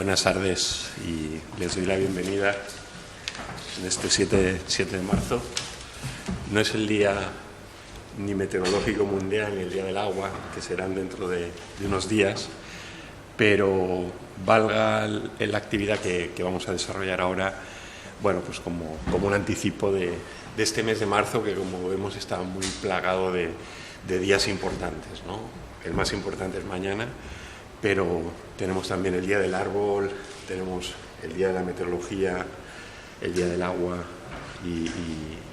Buenas tardes y les doy la bienvenida en este 7 de marzo. No es el día ni meteorológico mundial ni el día del agua, que serán dentro de unos días, pero valga la actividad que vamos a desarrollar ahora, bueno, pues como un anticipo de este mes de marzo, que como vemos está muy plagado de días importantes, ¿no? El más importante es mañana, pero tenemos también el Día del Árbol, tenemos el Día de la Meteorología, el Día del Agua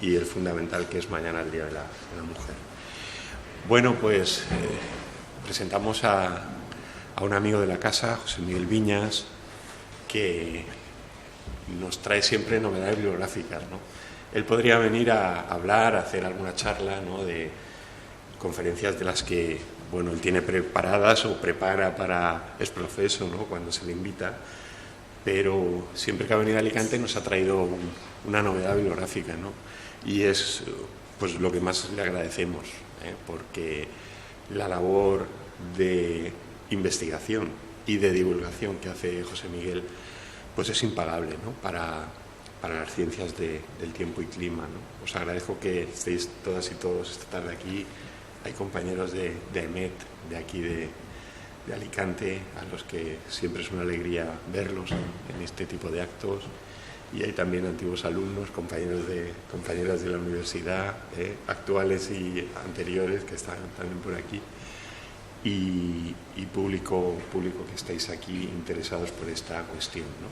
y el fundamental, que es mañana, el Día de la Mujer. Bueno, pues presentamos a un amigo de la casa, José Miguel Viñas, que nos trae siempre novedades bibliográficas, ¿no? Él podría venir a hablar, a hacer alguna charla, ¿no?, de conferencias de las que, bueno, él tiene preparadas o prepara para el proceso, ¿no?, cuando se le invita, pero siempre que ha venido a Alicante nos ha traído una novedad bibliográfica, ¿no? Y es pues lo que más le agradecemos, porque la labor de investigación y de divulgación que hace José Miguel pues es impagable, ¿no?, para las ciencias del tiempo y clima, ¿no? Os agradezco que estéis todas y todos esta tarde aquí. Hay compañeros de EMET, de aquí de Alicante, a los que siempre es una alegría verlos en este tipo de actos, y hay también antiguos alumnos, compañeras de la universidad, actuales y anteriores, que están también por aquí, y público que estáis aquí interesados por esta cuestión, ¿no?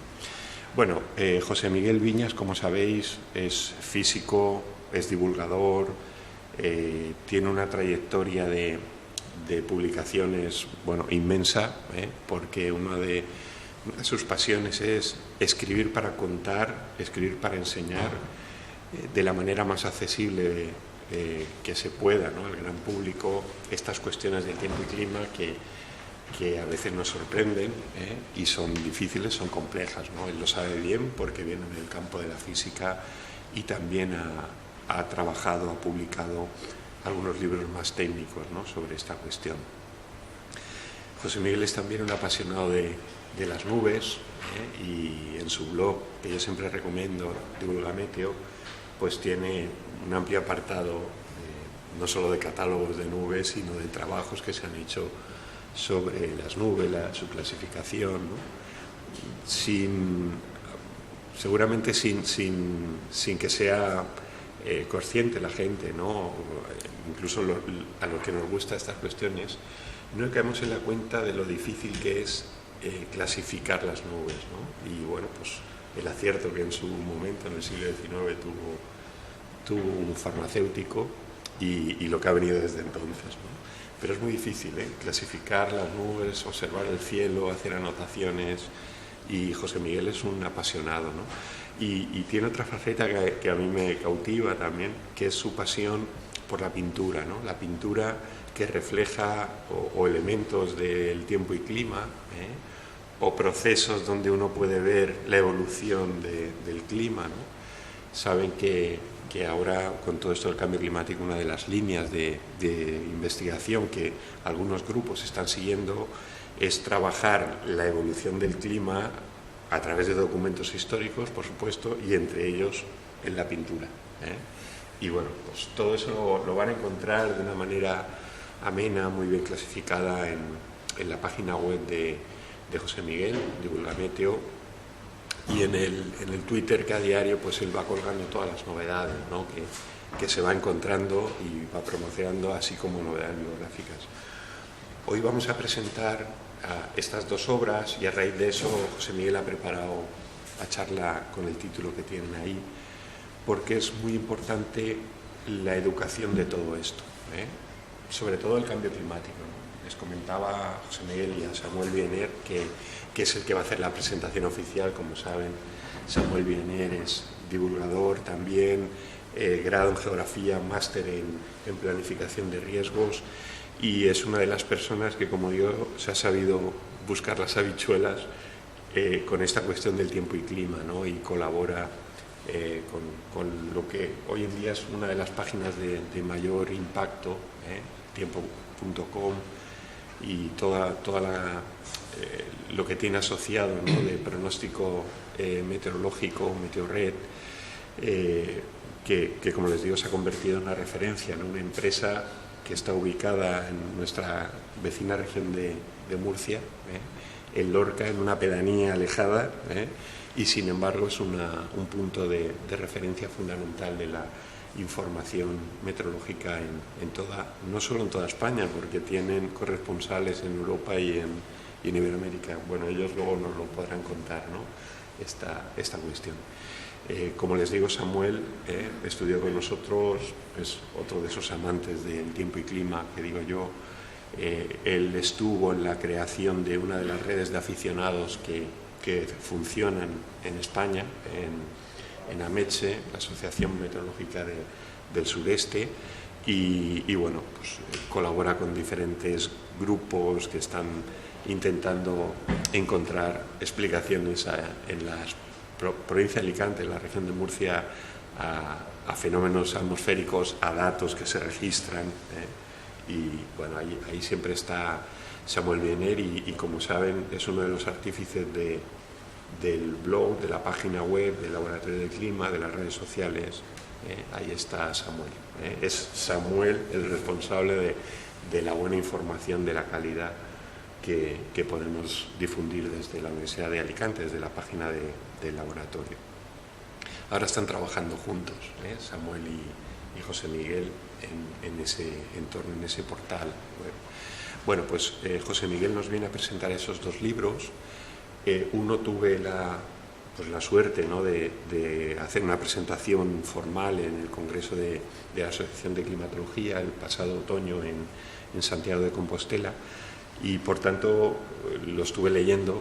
Bueno, José Miguel Viñas, como sabéis, es físico, es divulgador, tiene una trayectoria de publicaciones, bueno, inmensa, porque una de sus pasiones es escribir para contar, escribir para enseñar de la manera más accesible que se pueda, ¿no?, al gran público, estas cuestiones del tiempo y clima que a veces nos sorprenden, y son difíciles, son complejas, ¿no? Él lo sabe bien porque viene del campo de la física y también ha trabajado, ha publicado algunos libros más técnicos, ¿no?, sobre esta cuestión. José Miguel es también un apasionado de las nubes, y en su blog, que yo siempre recomiendo, Divulgameteo, pues tiene un amplio apartado, no solo de catálogos de nubes, sino de trabajos que se han hecho sobre las nubes, su clasificación, ¿no?, seguramente sin que sea consciente la gente, ¿no?, incluso a lo que nos gusta estas cuestiones, no caemos en la cuenta de lo difícil que es clasificar las nubes, ¿no? Y bueno, pues el acierto que en su momento, en el siglo XIX, tuvo un farmacéutico y lo que ha venido desde entonces, ¿no? Pero es muy difícil, clasificar las nubes, observar el cielo, hacer anotaciones, y José Miguel es un apasionado, ¿no? Y tiene otra faceta que a mí me cautiva también, que es su pasión por la pintura, ¿no? La pintura que refleja o elementos del tiempo y clima, o procesos donde uno puede ver la evolución del clima, ¿no? Saben que ahora, con todo esto del cambio climático, una de las líneas de investigación que algunos grupos están siguiendo es trabajar la evolución del clima a través de documentos históricos, por supuesto, y entre ellos en la pintura, Y bueno, pues todo eso lo van a encontrar de una manera amena, muy bien clasificada en la página web de José Miguel, Divulgameteo, y en el Twitter, que a diario pues él va colgando todas las novedades, ¿no?, que se va encontrando y va promocionando, así como novedades bibliográficas. Hoy vamos a presentar estas dos obras, y a raíz de eso José Miguel ha preparado la charla con el título que tienen ahí, porque es muy importante la educación de todo esto, sobre todo el cambio climático, ¿no? Les comentaba a José Miguel y a Samuel Biener, que es el que va a hacer la presentación oficial. Como saben, Samuel Biener es divulgador también, grado en geografía, máster en planificación de riesgos, y es una de las personas que, como yo, se ha sabido buscar las habichuelas con esta cuestión del tiempo y clima, ¿no?, y colabora con lo que hoy en día es una de las páginas de mayor impacto, tiempo.com, y lo que tiene asociado, ¿no?, de pronóstico meteorológico, Meteorred, que como les digo se ha convertido en una referencia, en una empresa que está ubicada en nuestra vecina región de Murcia, en Lorca, en una pedanía alejada, y sin embargo es un punto de referencia fundamental de la información meteorológica no solo en toda España, porque tienen corresponsales en Europa y en Iberoamérica. Bueno, ellos luego nos lo podrán contar, ¿no?, esta cuestión. Como les digo, Samuel estudió con nosotros, es otro de esos amantes del tiempo y clima que digo yo. Él estuvo en la creación de una de las redes de aficionados que funcionan en España, en AMETSE, la Asociación Meteorológica del Sureste, y bueno, pues colabora con diferentes grupos que están intentando encontrar explicaciones en la provincia de Alicante, en la región de Murcia, a fenómenos atmosféricos, a datos que se registran, y bueno, ahí siempre está Samuel Biener, y como saben es uno de los artífices del blog, de la página web, del Laboratorio de Clima, de las redes sociales. Ahí está Samuel. Es Samuel el responsable de la buena información, de la calidad que podemos difundir desde la Universidad de Alicante, desde la página del laboratorio. Ahora están trabajando juntos, Samuel y José Miguel, en ese entorno, en ese portal web. Bueno, pues José Miguel nos viene a presentar esos dos libros. Uno tuve la suerte, ¿no?, de hacer una presentación formal en el Congreso de la Asociación de Climatología el pasado otoño en Santiago de Compostela, y por tanto lo estuve leyendo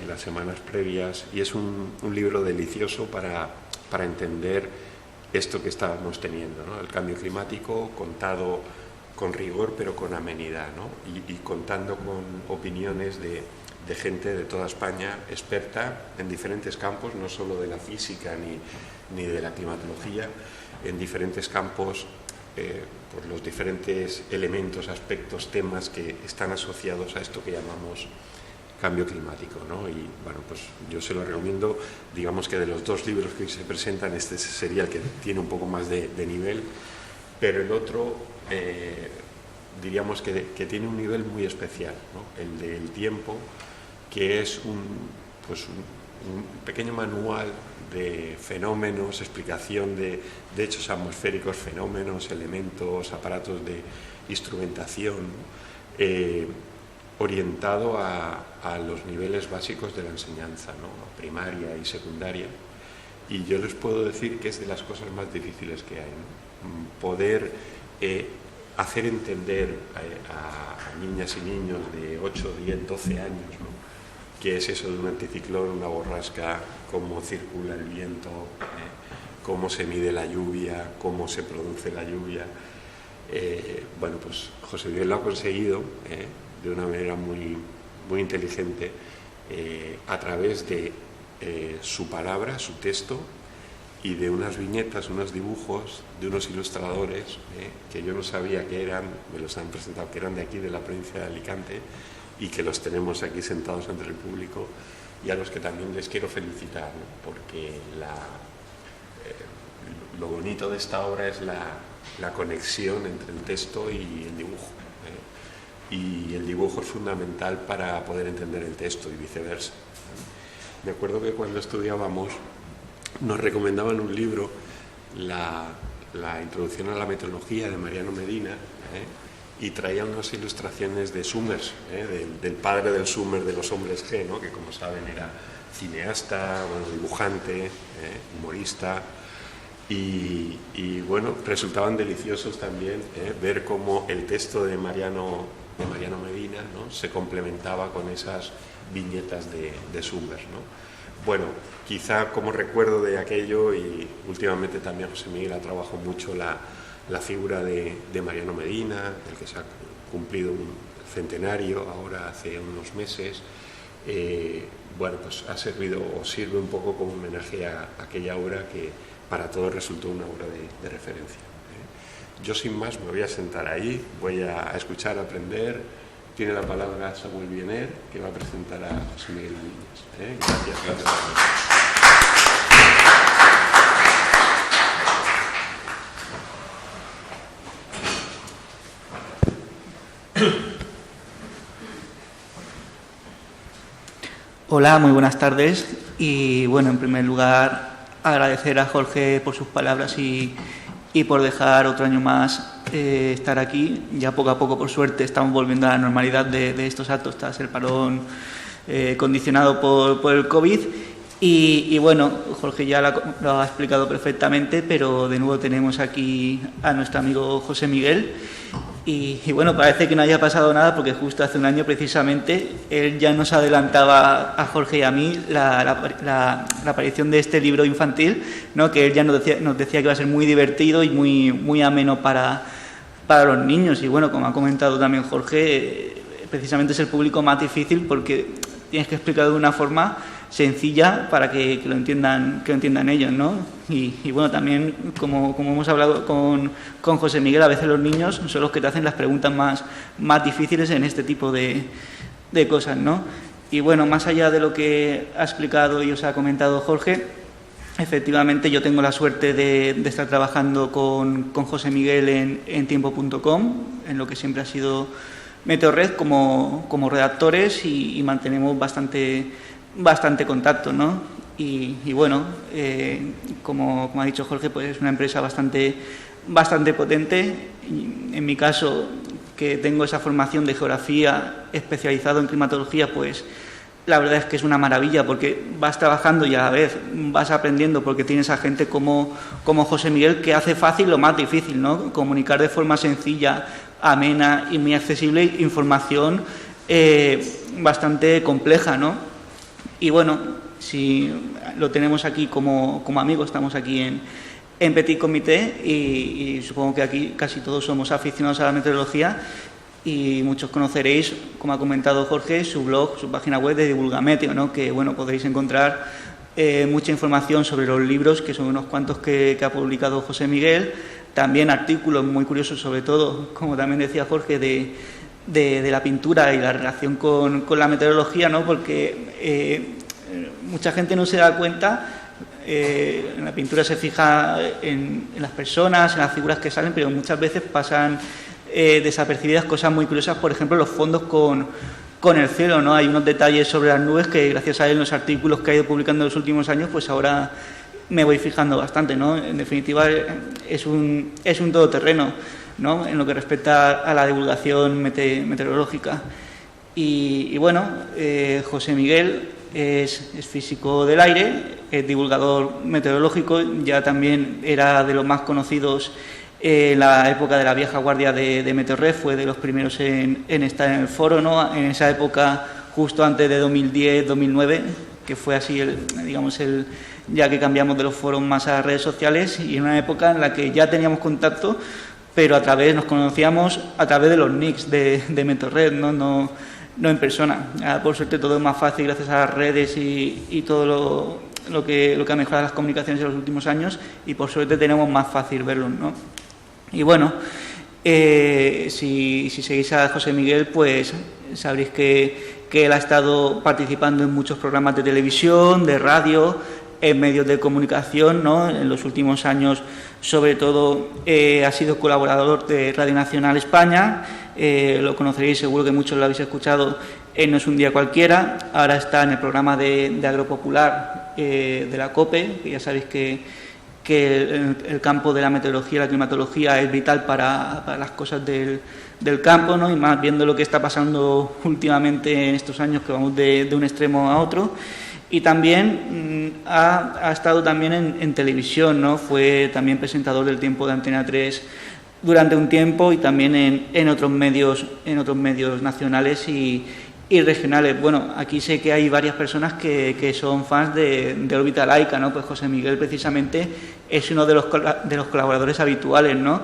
las semanas previas, y es un libro delicioso para entender esto que estábamos teniendo, ¿no?, el cambio climático contado con rigor pero con amenidad, ¿no?, y contando con opiniones de gente de toda España, experta en diferentes campos, no solo de la física ni de la climatología, en diferentes campos, por los diferentes elementos, aspectos, temas que están asociados a esto que llamamos cambio climático, ¿no? Y bueno, pues yo se lo recomiendo. Digamos que de los dos libros que hoy se presentan, este sería el que tiene un poco más de nivel, pero el otro diríamos que tiene un nivel muy especial, ¿no?, el del tiempo, que es un pequeño manual de fenómenos, explicación de hechos atmosféricos, fenómenos, elementos, aparatos de instrumentación, orientado a los niveles básicos de la enseñanza, ¿no?, primaria y secundaria. Y yo les puedo decir que es de las cosas más difíciles que hay, ¿no?, poder hacer entender a niñas y niños de 8, 10, 12 años, ¿no?, qué es eso de un anticiclón, una borrasca, cómo circula el viento, cómo se mide la lluvia, cómo se produce la lluvia. Bueno, pues José Miguel lo ha conseguido de una manera muy, muy inteligente, a través de su palabra, su texto, y de unas viñetas, unos dibujos de unos ilustradores que yo no sabía que eran, me los han presentado, que eran de aquí, de la provincia de Alicante, y que los tenemos aquí sentados entre el público, y a los que también les quiero felicitar, ¿no?, porque lo bonito de esta obra es la conexión entre el texto y el dibujo, y el dibujo es fundamental para poder entender el texto y viceversa. Me acuerdo que cuando estudiábamos nos recomendaban un libro, la Introducción a la Meteorología, de Mariano Medina, y traía unas ilustraciones de Summers, del padre del Summers de los hombres G, ¿no?, que como saben era cineasta, bueno, dibujante, humorista, y bueno, resultaban deliciosos también ver cómo el texto de Mariano Medina, ¿no?, se complementaba con esas viñetas de Summers, ¿no? Bueno, quizá como recuerdo de aquello, y últimamente también José Miguel ha trabajado mucho la figura de Mariano Medina, del que se ha cumplido un centenario ahora hace unos meses. Bueno, pues ha servido o sirve un poco como homenaje a aquella obra que para todos resultó una obra de referencia. Yo sin más me voy a sentar ahí, voy a escuchar, a aprender, tiene la palabra Samuel Biener, que va a presentar a José Miguel Niños. Gracias, gracias a todos. Hola, muy buenas tardes y bueno, en primer lugar agradecer a Jorge por sus palabras y por dejar otro año más estar aquí. Ya poco a poco, por suerte, estamos volviendo a la normalidad de estos actos tras el parón condicionado por el COVID y bueno, Jorge ya lo ha explicado perfectamente, pero de nuevo tenemos aquí a nuestro amigo José Miguel. Y bueno, parece que no haya pasado nada porque justo hace un año precisamente él ya nos adelantaba a Jorge y a mí la aparición de este libro infantil, ¿no? Que él ya nos decía que iba a ser muy divertido y muy ameno para los niños. Y bueno, como ha comentado también Jorge, precisamente es el público más difícil porque tienes que explicarlo de una forma sencilla para que lo entiendan ellos, ¿no? Y bueno, también como hemos hablado con José Miguel, a veces los niños son los que te hacen las preguntas más difíciles en este tipo de cosas, ¿no? Y bueno, más allá de lo que ha explicado y os ha comentado Jorge, efectivamente yo tengo la suerte de estar trabajando con José Miguel en tiempo.com, en lo que siempre ha sido Meteorred como redactores y mantenemos bastante contacto, ¿no? Y bueno, como ha dicho Jorge, pues es una empresa bastante potente. En mi caso, que tengo esa formación de geografía especializado en climatología, pues la verdad es que es una maravilla porque vas trabajando y a la vez vas aprendiendo porque tienes a gente como José Miguel que hace fácil lo más difícil, ¿no? Comunicar de forma sencilla, amena y muy accesible información bastante compleja, ¿no? Y bueno, si lo tenemos aquí como amigos, estamos aquí en Petit Comité y supongo que aquí casi todos somos aficionados a la meteorología y muchos conoceréis, como ha comentado Jorge, su blog, su página web de Divulgameteo, ¿no? Que bueno, podréis encontrar mucha información sobre los libros, que son unos cuantos que ha publicado José Miguel, también artículos muy curiosos, sobre todo, como también decía Jorge, de la pintura y la relación con la meteorología, ¿no? Porque mucha gente no se da cuenta, en la pintura se fija en las personas, en las figuras que salen, pero muchas veces pasan desapercibidas cosas muy curiosas, por ejemplo, los fondos con el cielo, ¿no? Hay unos detalles sobre las nubes que gracias a él en los artículos que ha ido publicando en los últimos años, pues ahora me voy fijando bastante, ¿no? En definitiva, es un todoterreno, ¿no? En lo que respecta a la divulgación meteorológica. Y bueno, José Miguel es físico del aire, es divulgador meteorológico, ya también era de los más conocidos en la época de la vieja guardia de Meteorred, fue de los primeros en estar en el foro, ¿no? En esa época, justo antes de 2010-2009, que fue así, ya que cambiamos de los foros más a las redes sociales, y en una época en la que ya teníamos contacto, pero nos conocíamos a través de los nicks de Meteorred, no en persona. Por suerte todo es más fácil gracias a las redes y todo lo que ha mejorado las comunicaciones en los últimos años, y por suerte tenemos más fácil verlos, ¿no? Y bueno, si seguís a José Miguel, pues sabréis que él ha estado participando en muchos programas de televisión, de radio, en medios de comunicación, ¿no? En los últimos años, sobre todo, ha sido colaborador de Radio Nacional España. Lo conoceréis, seguro que muchos lo habéis escuchado, en No es un día cualquiera. Ahora está en el programa de Agropopular de la COPE, que ya sabéis que el campo de la meteorología y la climatología es vital para las cosas del campo, ¿no? Y más viendo lo que está pasando últimamente en estos años, que vamos de un extremo a otro. Y también ha estado también en televisión, ¿no? Fue también presentador del Tiempo de Antena 3 durante un tiempo y también en otros medios nacionales y regionales. Bueno, aquí sé que hay varias personas que son fans de Órbita Laica, ¿no? Pues José Miguel precisamente es uno de los colaboradores habituales, ¿no?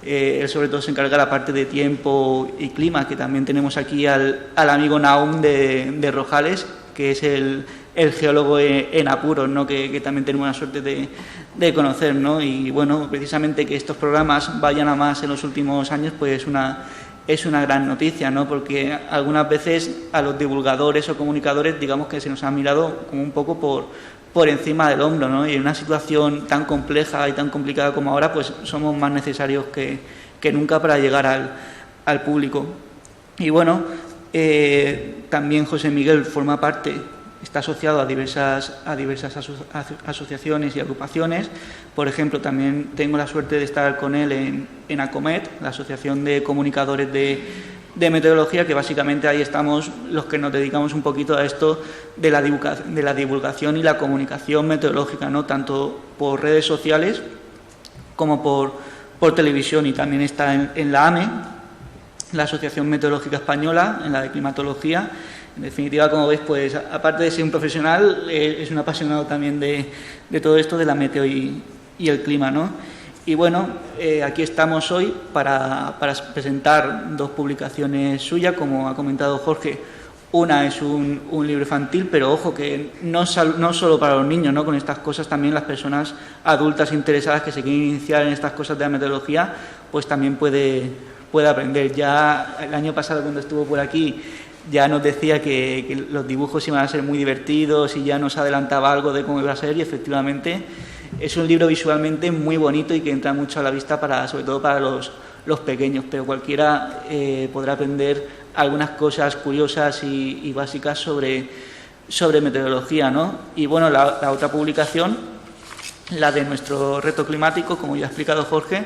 Él sobre todo se encarga de la parte de tiempo y clima, que también tenemos aquí al amigo Naum de Rojales, que es el geólogo en apuros, ¿no? Que también tenemos la suerte de conocer, ¿no? Y bueno, precisamente que estos programas vayan a más en los últimos años, pues es es una gran noticia, ¿no? Porque algunas veces a los divulgadores o comunicadores, digamos que se nos ha mirado como un poco por encima del hombro, ¿no? Y en una situación tan compleja y tan complicada como ahora, pues somos más necesarios que nunca para llegar al público. Y bueno, también José Miguel forma parte, está asociado a diversas asociaciones y agrupaciones. Por ejemplo, también tengo la suerte de estar con él en ACOMET, la Asociación de Comunicadores de Meteorología, que básicamente ahí estamos los que nos dedicamos un poquito a esto de la divulgación y la comunicación meteorológica, ¿no? Tanto por redes sociales como por televisión. Y también está en la AME, la Asociación Meteorológica Española, en la de climatología. En definitiva, como veis, pues aparte de ser un profesional, es un apasionado también de todo esto de la meteo y el clima, ¿no? Y bueno, aquí estamos hoy para presentar dos publicaciones suyas, como ha comentado Jorge. Una es un libro infantil, pero ojo, que no solo para los niños, ¿no? Con estas cosas también las personas adultas interesadas que se quieren iniciar en estas cosas de la meteorología, pues también puede aprender. Ya el año pasado, cuando estuvo por aquí, ya nos decía que los dibujos iban a ser muy divertidos y ya nos adelantaba algo de cómo iba a ser, y efectivamente es un libro visualmente muy bonito y que entra mucho a la vista, sobre todo para los pequeños, pero cualquiera podrá aprender algunas cosas curiosas y básicas sobre meteorología, ¿no? Y bueno, la otra publicación, la de nuestro reto climático, como ya ha explicado Jorge,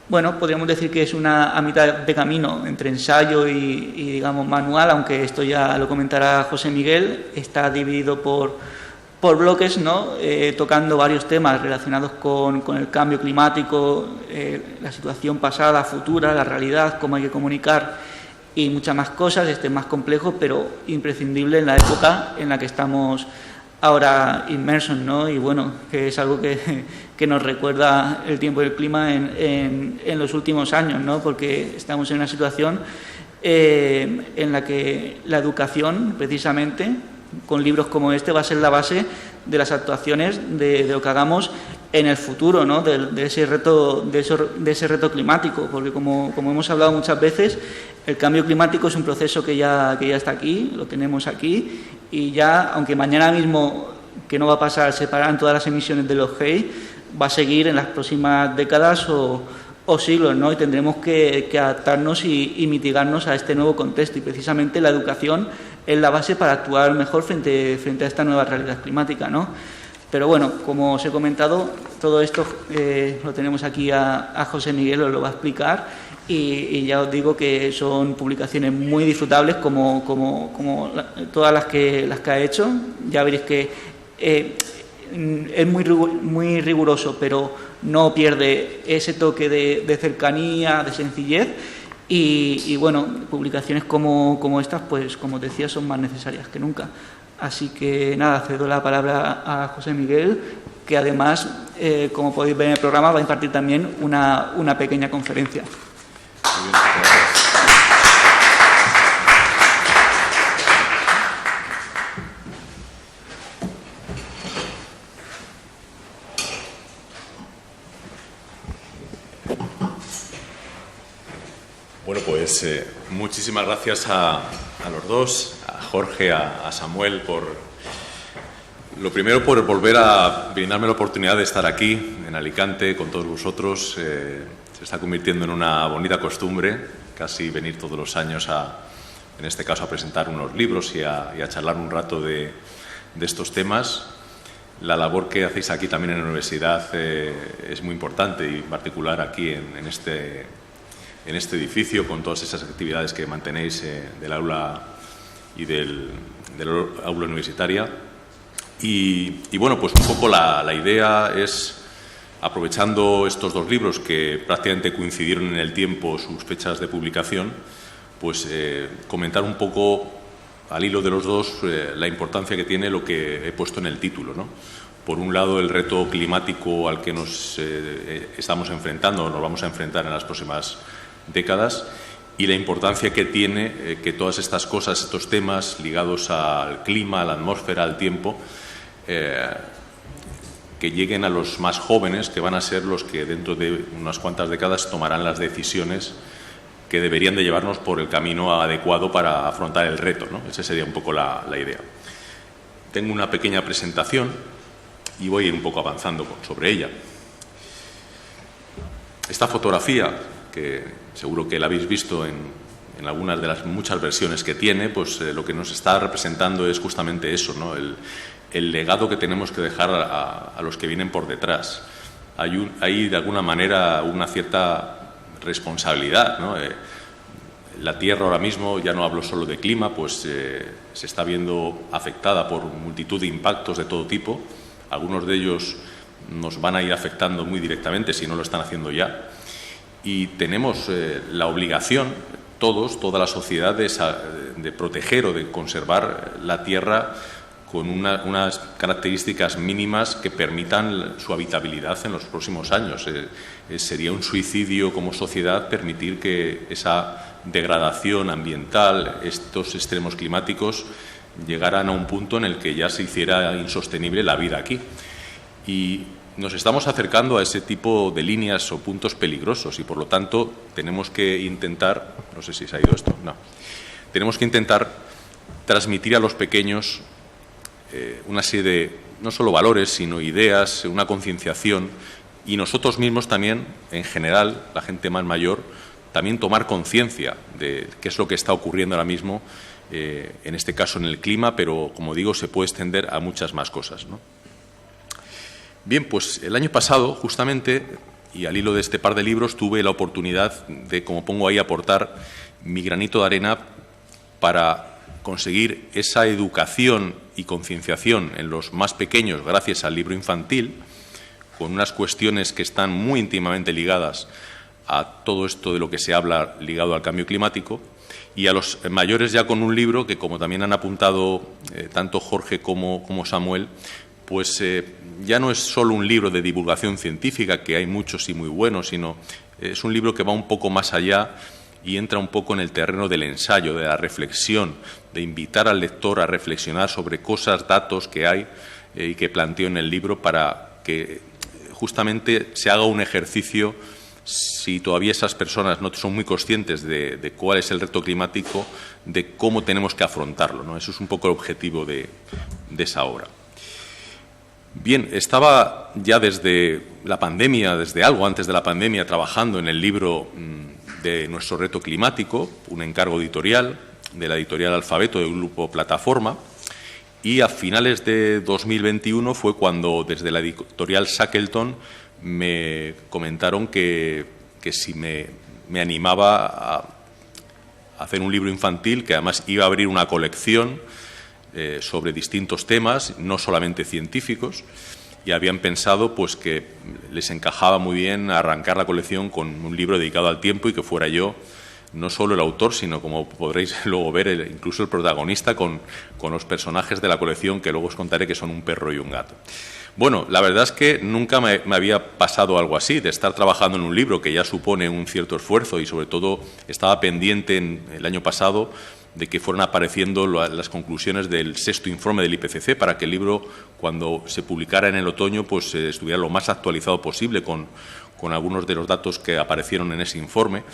bueno, podríamos decir que es a mitad de camino entre ensayo y digamos, manual, aunque esto ya lo comentará José Miguel. Está dividido por bloques, ¿no? Tocando varios temas relacionados con el cambio climático, la situación pasada, futura, la realidad, cómo hay que comunicar y muchas más cosas. Este es más complejo, pero imprescindible en la época en la que estamos ahora inmersos, ¿no? Y bueno, que es algo que nos recuerda el tiempo del clima en los últimos años, ¿no? Porque estamos en una situación en la que la educación, precisamente, con libros como este, va a ser la base de las actuaciones de lo que hagamos en el futuro, ¿no? de ese reto climático, porque como hemos hablado muchas veces, el cambio climático es un proceso que ya está aquí, lo tenemos aquí, y ya, aunque mañana mismo, que no va a pasar, se paran todas las emisiones de los GEI, va a seguir en las próximas décadas o siglos, ¿no? Y tendremos que adaptarnos y mitigarnos a este nuevo contexto, y precisamente la educación es la base para actuar mejor frente a esta nueva realidad climática, ¿no? Pero bueno, como os he comentado, todo esto lo tenemos aquí a José Miguel, os lo va a explicar, y ya os digo que son publicaciones muy disfrutables como todas las que ha hecho. Ya veréis que es muy riguroso, pero no pierde ese toque de cercanía, de sencillez. Y bueno, publicaciones como estas, pues como os decía, son más necesarias que nunca. Así que nada, cedo la palabra a José Miguel, que además, como podéis ver en el programa, va a impartir también una pequeña conferencia. Muy bien, gracias. Bueno, pues muchísimas gracias a los dos, a Jorge, a Samuel, lo primero por volver a brindarme la oportunidad de estar aquí, en Alicante, con todos vosotros. Se está convirtiendo en una bonita costumbre, casi venir todos los años en este caso, a presentar unos libros y a charlar un rato de estos temas. La labor que hacéis aquí también en la universidad es muy importante, y en particular aquí en este edificio, con todas esas actividades que mantenéis del aula y del aula universitaria. Y bueno, pues un poco la idea es, aprovechando estos dos libros que prácticamente coincidieron en el tiempo, sus fechas de publicación, pues comentar un poco, al hilo de los dos, la importancia que tiene lo que he puesto en el título, ¿no? Por un lado, el reto climático al que nos estamos enfrentando, nos vamos a enfrentar en las próximas décadas, y la importancia que tiene que todas estas cosas, estos temas ligados al clima, a la atmósfera, al tiempo, que lleguen a los más jóvenes, que van a ser los que dentro de unas cuantas décadas tomarán las decisiones que deberían de llevarnos por el camino adecuado para afrontar el reto, ¿no? Esa sería un poco la idea. Tengo una pequeña presentación y voy a ir un poco avanzando sobre ella. Esta fotografía, que seguro que la habéis visto en algunas de las muchas versiones que tiene, pues lo que nos está representando es justamente eso, ¿no? El legado que tenemos que dejar a los que vienen por detrás. Hay de alguna manera una cierta responsabilidad, ¿no? La Tierra ahora mismo, ya no hablo solo de clima, pues se está viendo afectada por multitud de impactos de todo tipo. Algunos de ellos nos van a ir afectando muy directamente si no lo están haciendo ya. Y tenemos la obligación, toda la sociedad, de proteger o de conservar la Tierra con unas características mínimas que permitan su habitabilidad en los próximos años. Sería un suicidio como sociedad permitir que esa degradación ambiental, estos extremos climáticos, llegaran a un punto en el que ya se hiciera insostenible la vida aquí. Y nos estamos acercando a ese tipo de líneas o puntos peligrosos y, por lo tanto, tenemos que intentar, no sé si se ha ido esto, no, tenemos que intentar transmitir a los pequeños una serie de, no solo valores, sino ideas, una concienciación, y nosotros mismos también, en general, la gente más mayor, también tomar conciencia de qué es lo que está ocurriendo ahora mismo, en este caso en el clima, pero, como digo, se puede extender a muchas más cosas, ¿no? Bien, pues el año pasado, justamente, y al hilo de este par de libros, tuve la oportunidad de, como pongo ahí, aportar mi granito de arena para conseguir esa educación y concienciación en los más pequeños gracias al libro infantil, con unas cuestiones que están muy íntimamente ligadas a todo esto de lo que se habla ligado al cambio climático, y a los mayores ya con un libro que, como también han apuntado tanto Jorge como Samuel, pues ya no es solo un libro de divulgación científica, que hay muchos y muy buenos, sino es un libro que va un poco más allá y entra un poco en el terreno del ensayo, de la reflexión, de invitar al lector a reflexionar sobre cosas, datos que hay y que planteo en el libro, para que justamente se haga un ejercicio, si todavía esas personas no son muy conscientes de cuál es el reto climático, de cómo tenemos que afrontarlo, ¿no? Eso es un poco el objetivo de esa obra. Bien, estaba ya desde la pandemia, desde algo antes de la pandemia, trabajando en el libro de nuestro reto climático, un encargo editorial de la editorial Alfabeto del grupo Plataforma, y a finales de 2021 fue cuando desde la editorial Shackleton me comentaron que si me animaba a hacer un libro infantil, que además iba a abrir una colección sobre distintos temas, no solamente científicos, y habían pensado pues que les encajaba muy bien arrancar la colección con un libro dedicado al tiempo y que fuera yo no solo el autor, sino, como podréis luego ver, incluso el protagonista con los personajes de la colección, que luego os contaré, que son un perro y un gato. Bueno, la verdad es que nunca me había pasado algo así, de estar trabajando en un libro que ya supone un cierto esfuerzo, y sobre todo estaba pendiente el año pasado de que fueran apareciendo las conclusiones del 6º informe del IPCC, para que el libro, cuando se publicara en el otoño, pues estuviera lo más actualizado posible con algunos de los datos que aparecieron en ese informe,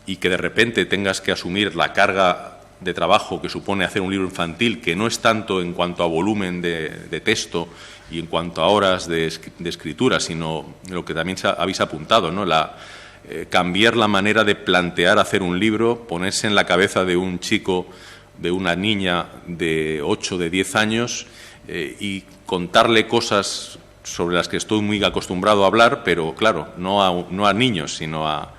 y que de repente tengas que asumir la carga de trabajo que supone hacer un libro infantil, que no es tanto en cuanto a volumen de texto y en cuanto a horas de escritura, sino lo que también habéis apuntado, ¿no? Cambiar la manera de plantear hacer un libro, ponerse en la cabeza de un chico, de una niña de 8, de 10 años y contarle cosas sobre las que estoy muy acostumbrado a hablar, pero claro, no a niños, sino a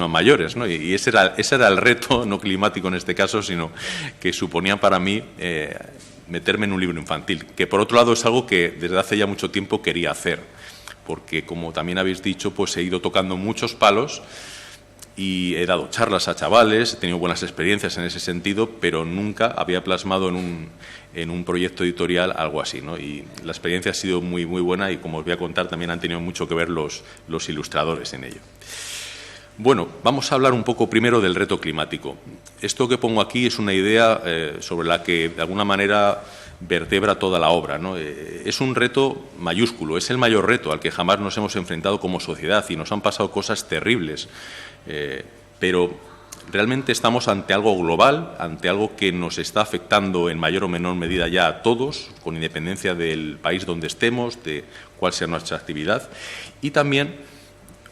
mayores, ¿no? Y ese era el reto, no climático en este caso, sino que suponía para mí meterme en un libro infantil, que por otro lado es algo que desde hace ya mucho tiempo quería hacer, porque, como también habéis dicho, pues he ido tocando muchos palos y he dado charlas a chavales, he tenido buenas experiencias en ese sentido, pero nunca había plasmado en un proyecto editorial algo así, ¿no? Y la experiencia ha sido muy, muy buena, y, como os voy a contar, también han tenido mucho que ver los ilustradores en ello. Bueno, vamos a hablar un poco primero del reto climático. Esto que pongo aquí es una idea sobre la que, de alguna manera, vertebra toda la obra, ¿no? Es un reto mayúsculo, es el mayor reto al que jamás nos hemos enfrentado como sociedad, y nos han pasado cosas terribles, pero realmente estamos ante algo global, ante algo que nos está afectando en mayor o menor medida ya a todos, con independencia del país donde estemos, de cuál sea nuestra actividad. Y también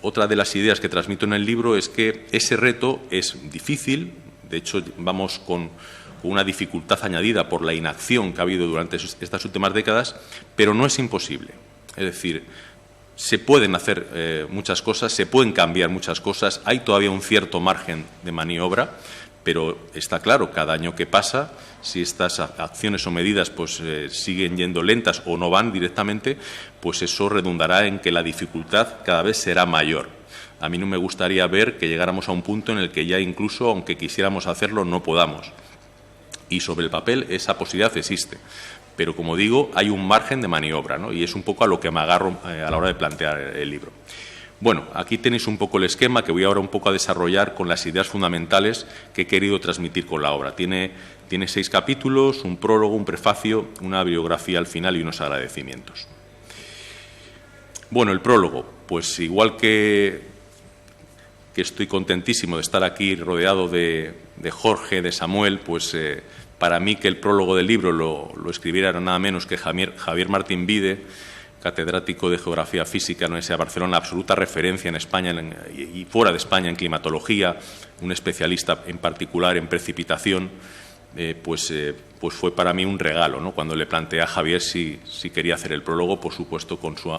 otra de las ideas que transmito en el libro es que ese reto es difícil. De hecho, vamos con una dificultad añadida por la inacción que ha habido durante estas últimas décadas, pero no es imposible. Es decir, se pueden hacer muchas cosas, se pueden cambiar muchas cosas, hay todavía un cierto margen de maniobra, pero está claro, cada año que pasa, si estas acciones o medidas pues, siguen yendo lentas o no van directamente, pues eso redundará en que la dificultad cada vez será mayor. A mí no me gustaría ver que llegáramos a un punto en el que ya incluso, aunque quisiéramos hacerlo, no podamos. Y sobre el papel esa posibilidad existe. Pero, como digo, hay un margen de maniobra, ¿no? Y es un poco a lo que me agarro a la hora de plantear el libro. Bueno, aquí tenéis un poco el esquema que voy ahora un poco a desarrollar con las ideas fundamentales que he querido transmitir con la obra. Tiene 6 capítulos, un prólogo, un prefacio, una biografía al final y unos agradecimientos. Bueno, el prólogo, pues igual que estoy contentísimo de estar aquí rodeado de Jorge, de Samuel, pues para mí que el prólogo del libro lo escribiera nada menos que Javier Martín Vide, catedrático de Geografía Física en la Universidad de Barcelona, absoluta referencia en España y fuera de España en climatología, un especialista en particular en precipitación, pues fue para mí un regalo, ¿no? Cuando le planteé a Javier si quería hacer el prólogo, por supuesto con su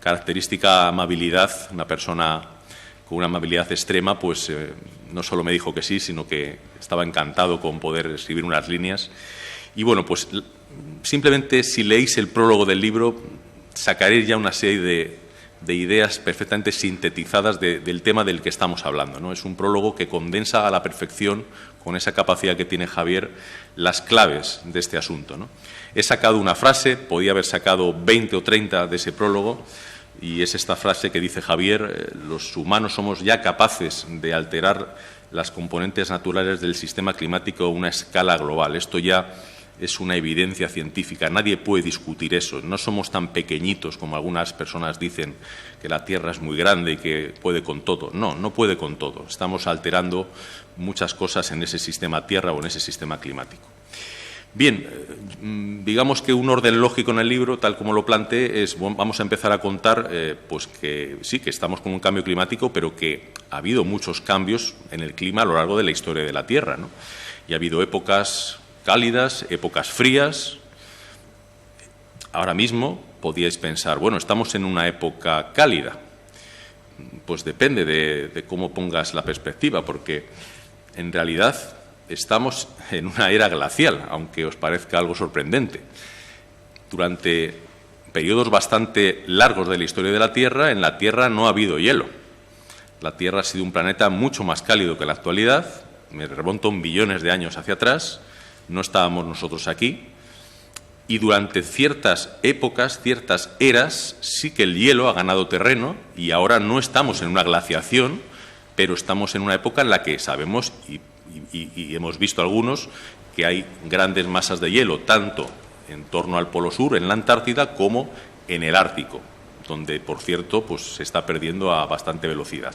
característica amabilidad, una persona con una amabilidad extrema, pues no solo me dijo que sí, sino que estaba encantado con poder escribir unas líneas. Y bueno, pues simplemente si leéis el prólogo del libro, sacaréis ya una serie de ideas perfectamente sintetizadas del tema del que estamos hablando, ¿no? Es un prólogo que condensa a la perfección, con esa capacidad que tiene Javier, las claves de este asunto, ¿no? He sacado una frase, podía haber sacado 20 o 30 de ese prólogo, y es esta frase que dice Javier: los humanos somos ya capaces de alterar las componentes naturales del sistema climático a una escala global. Esto ya es una evidencia científica, nadie puede discutir eso. No somos tan pequeñitos como algunas personas dicen, que la Tierra es muy grande y que puede con todo. No, no puede con todo. Estamos alterando muchas cosas en ese sistema Tierra o en ese sistema climático. Bien, digamos que un orden lógico en el libro, tal como lo planteé, es, vamos a empezar a contar pues que sí, que estamos con un cambio climático, pero que ha habido muchos cambios en el clima a lo largo de la historia de la Tierra, ¿no? Y ha habido épocas cálidas, épocas frías. Ahora mismo podíais pensar, bueno, estamos en una época cálida. Pues depende de cómo pongas la perspectiva, porque en realidad estamos en una era glacial, aunque os parezca algo sorprendente. Durante periodos bastante largos de la historia de la Tierra, en la Tierra no ha habido hielo. La Tierra ha sido un planeta mucho más cálido que la actualidad. Me remonto billones de años hacia atrás. No estábamos nosotros aquí. Y durante ciertas épocas, ciertas eras, sí que el hielo ha ganado terreno y ahora no estamos en una glaciación, pero estamos en una época en la que sabemos y hemos visto algunos que hay grandes masas de hielo, tanto en torno al Polo Sur, en la Antártida, como en el Ártico, donde, por cierto, pues se está perdiendo a bastante velocidad.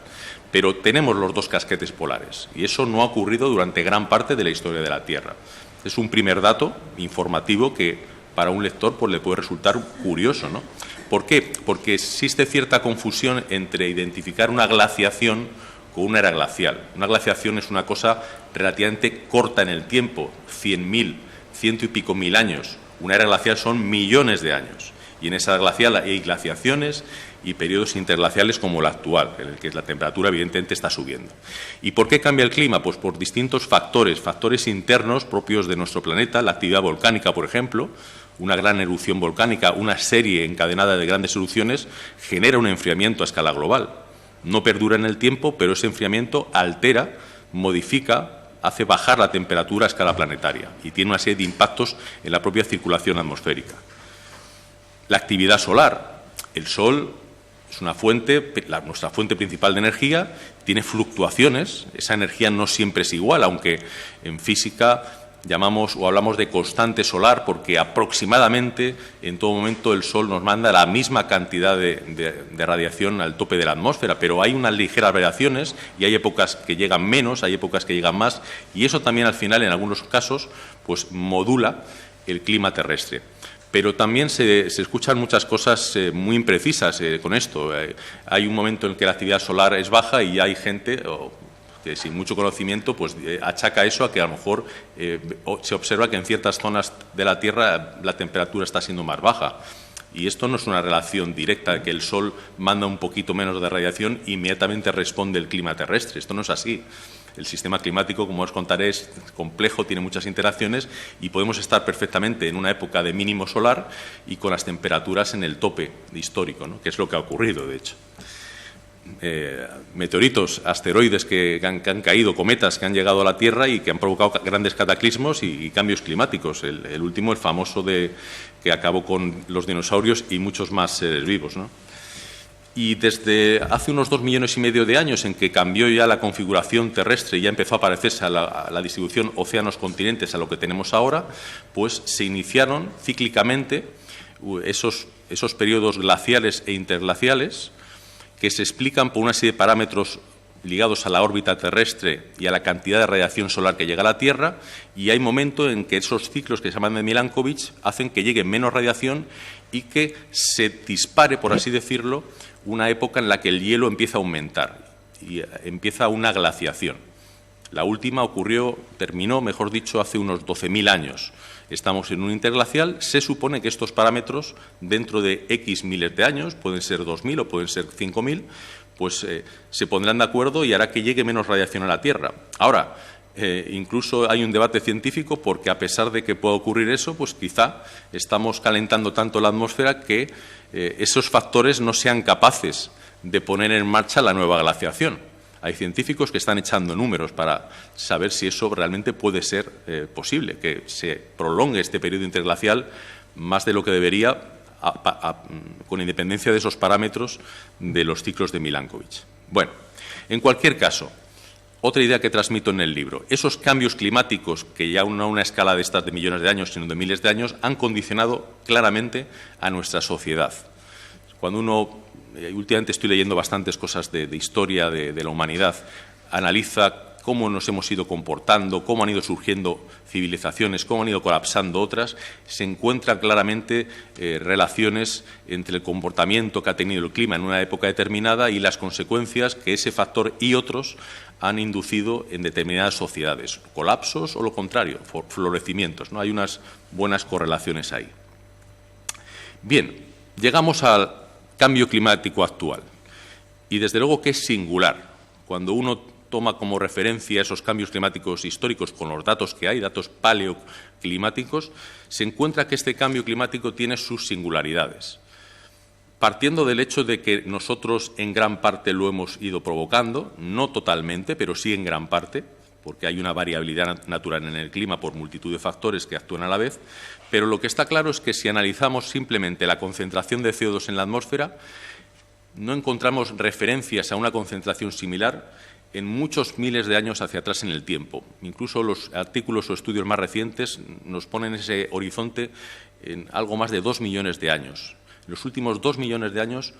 Pero tenemos los dos casquetes polares y eso no ha ocurrido durante gran parte de la historia de la Tierra. Es un primer dato informativo que para un lector pues le puede resultar curioso, ¿no? ¿Por qué? Porque existe cierta confusión entre identificar una glaciación con una era glacial. Una glaciación es una cosa relativamente corta en el tiempo, 100.000, ciento y pico mil años. Una era glacial son millones de años. Y en esa glacial hay glaciaciones y periodos interglaciales como el actual, en el que la temperatura evidentemente está subiendo. ¿Y por qué cambia el clima? Pues por distintos factores internos propios de nuestro planeta, la actividad volcánica, por ejemplo. Una gran erupción volcánica, una serie encadenada de grandes erupciones, genera un enfriamiento a escala global. No perdura en el tiempo, pero ese enfriamiento altera, modifica, hace bajar la temperatura a escala planetaria y tiene una serie de impactos en la propia circulación atmosférica. La actividad solar. El Sol es una fuente, nuestra fuente principal de energía, tiene fluctuaciones. Esa energía no siempre es igual, aunque en física llamamos o hablamos de constante solar porque aproximadamente en todo momento el Sol nos manda la misma cantidad de radiación al tope de la atmósfera, pero hay unas ligeras variaciones y hay épocas que llegan menos, hay épocas que llegan más, y eso también al final en algunos casos pues modula el clima terrestre. Pero también se escuchan muchas cosas muy imprecisas con esto. Hay un momento en que la actividad solar es baja y hay gente que sin mucho conocimiento pues achaca eso a que a lo mejor se observa que en ciertas zonas de la Tierra la temperatura está siendo más baja. Y esto no es una relación directa, que el Sol manda un poquito menos de radiación e inmediatamente responde el clima terrestre. Esto no es así. El sistema climático, como os contaré, es complejo, tiene muchas interacciones y podemos estar perfectamente en una época de mínimo solar y con las temperaturas en el tope histórico, ¿no? Que es lo que ha ocurrido, de hecho. Meteoritos, asteroides que han caído, cometas que han llegado a la Tierra y que han provocado grandes cataclismos y cambios climáticos. El último, el famoso que acabó con los dinosaurios y muchos más seres vivos, ¿no? Y desde hace unos 2,5 millones de años, en que cambió ya la configuración terrestre y ya empezó a parecerse a la distribución océanos-continentes a lo que tenemos ahora, pues se iniciaron cíclicamente esos periodos glaciales e interglaciales que se explican por una serie de parámetros ligados a la órbita terrestre y a la cantidad de radiación solar que llega a la Tierra, y hay momentos en que esos ciclos que se llaman de Milankovitch hacen que llegue menos radiación y que se dispare, por así decirlo, una época en la que el hielo empieza a aumentar y empieza una glaciación. La última terminó, mejor dicho, hace unos 12.000 años. Estamos en un interglacial. Se supone que estos parámetros, dentro de X miles de años, pueden ser 2.000 o pueden ser 5.000, pues se pondrán de acuerdo y hará que llegue menos radiación a la Tierra. Ahora, incluso hay un debate científico porque, a pesar de que pueda ocurrir eso, pues quizá estamos calentando tanto la atmósfera que esos factores no sean capaces de poner en marcha la nueva glaciación. Hay científicos que están echando números para saber si eso realmente puede ser posible, que se prolongue este periodo interglacial más de lo que debería, con independencia de esos parámetros de los ciclos de Milankovitch. Bueno, en cualquier caso, otra idea que transmito en el libro: esos cambios climáticos, que ya no a una escala de estas de millones de años, sino de miles de años, han condicionado claramente a nuestra sociedad. Cuando últimamente estoy leyendo bastantes cosas de historia de la humanidad, analiza cómo nos hemos ido comportando, cómo han ido surgiendo civilizaciones, cómo han ido colapsando otras, se encuentran claramente relaciones entre el comportamiento que ha tenido el clima en una época determinada y las consecuencias que ese factor y otros han inducido en determinadas sociedades, colapsos o lo contrario, florecimientos, ¿no? Hay unas buenas correlaciones ahí. Bien, llegamos al cambio climático actual y desde luego que es singular. Cuando uno toma como referencia esos cambios climáticos históricos con los datos que hay, datos paleoclimáticos, se encuentra que este cambio climático tiene sus singularidades. Partiendo del hecho de que nosotros en gran parte lo hemos ido provocando, no totalmente, pero sí en gran parte, porque hay una variabilidad natural en el clima por multitud de factores que actúan a la vez, pero lo que está claro es que si analizamos simplemente la concentración de CO2 en la atmósfera, no encontramos referencias a una concentración similar en muchos miles de años hacia atrás en el tiempo. Incluso los artículos o estudios más recientes nos ponen ese horizonte en algo más de 2 millones de años. En los últimos 2 millones de años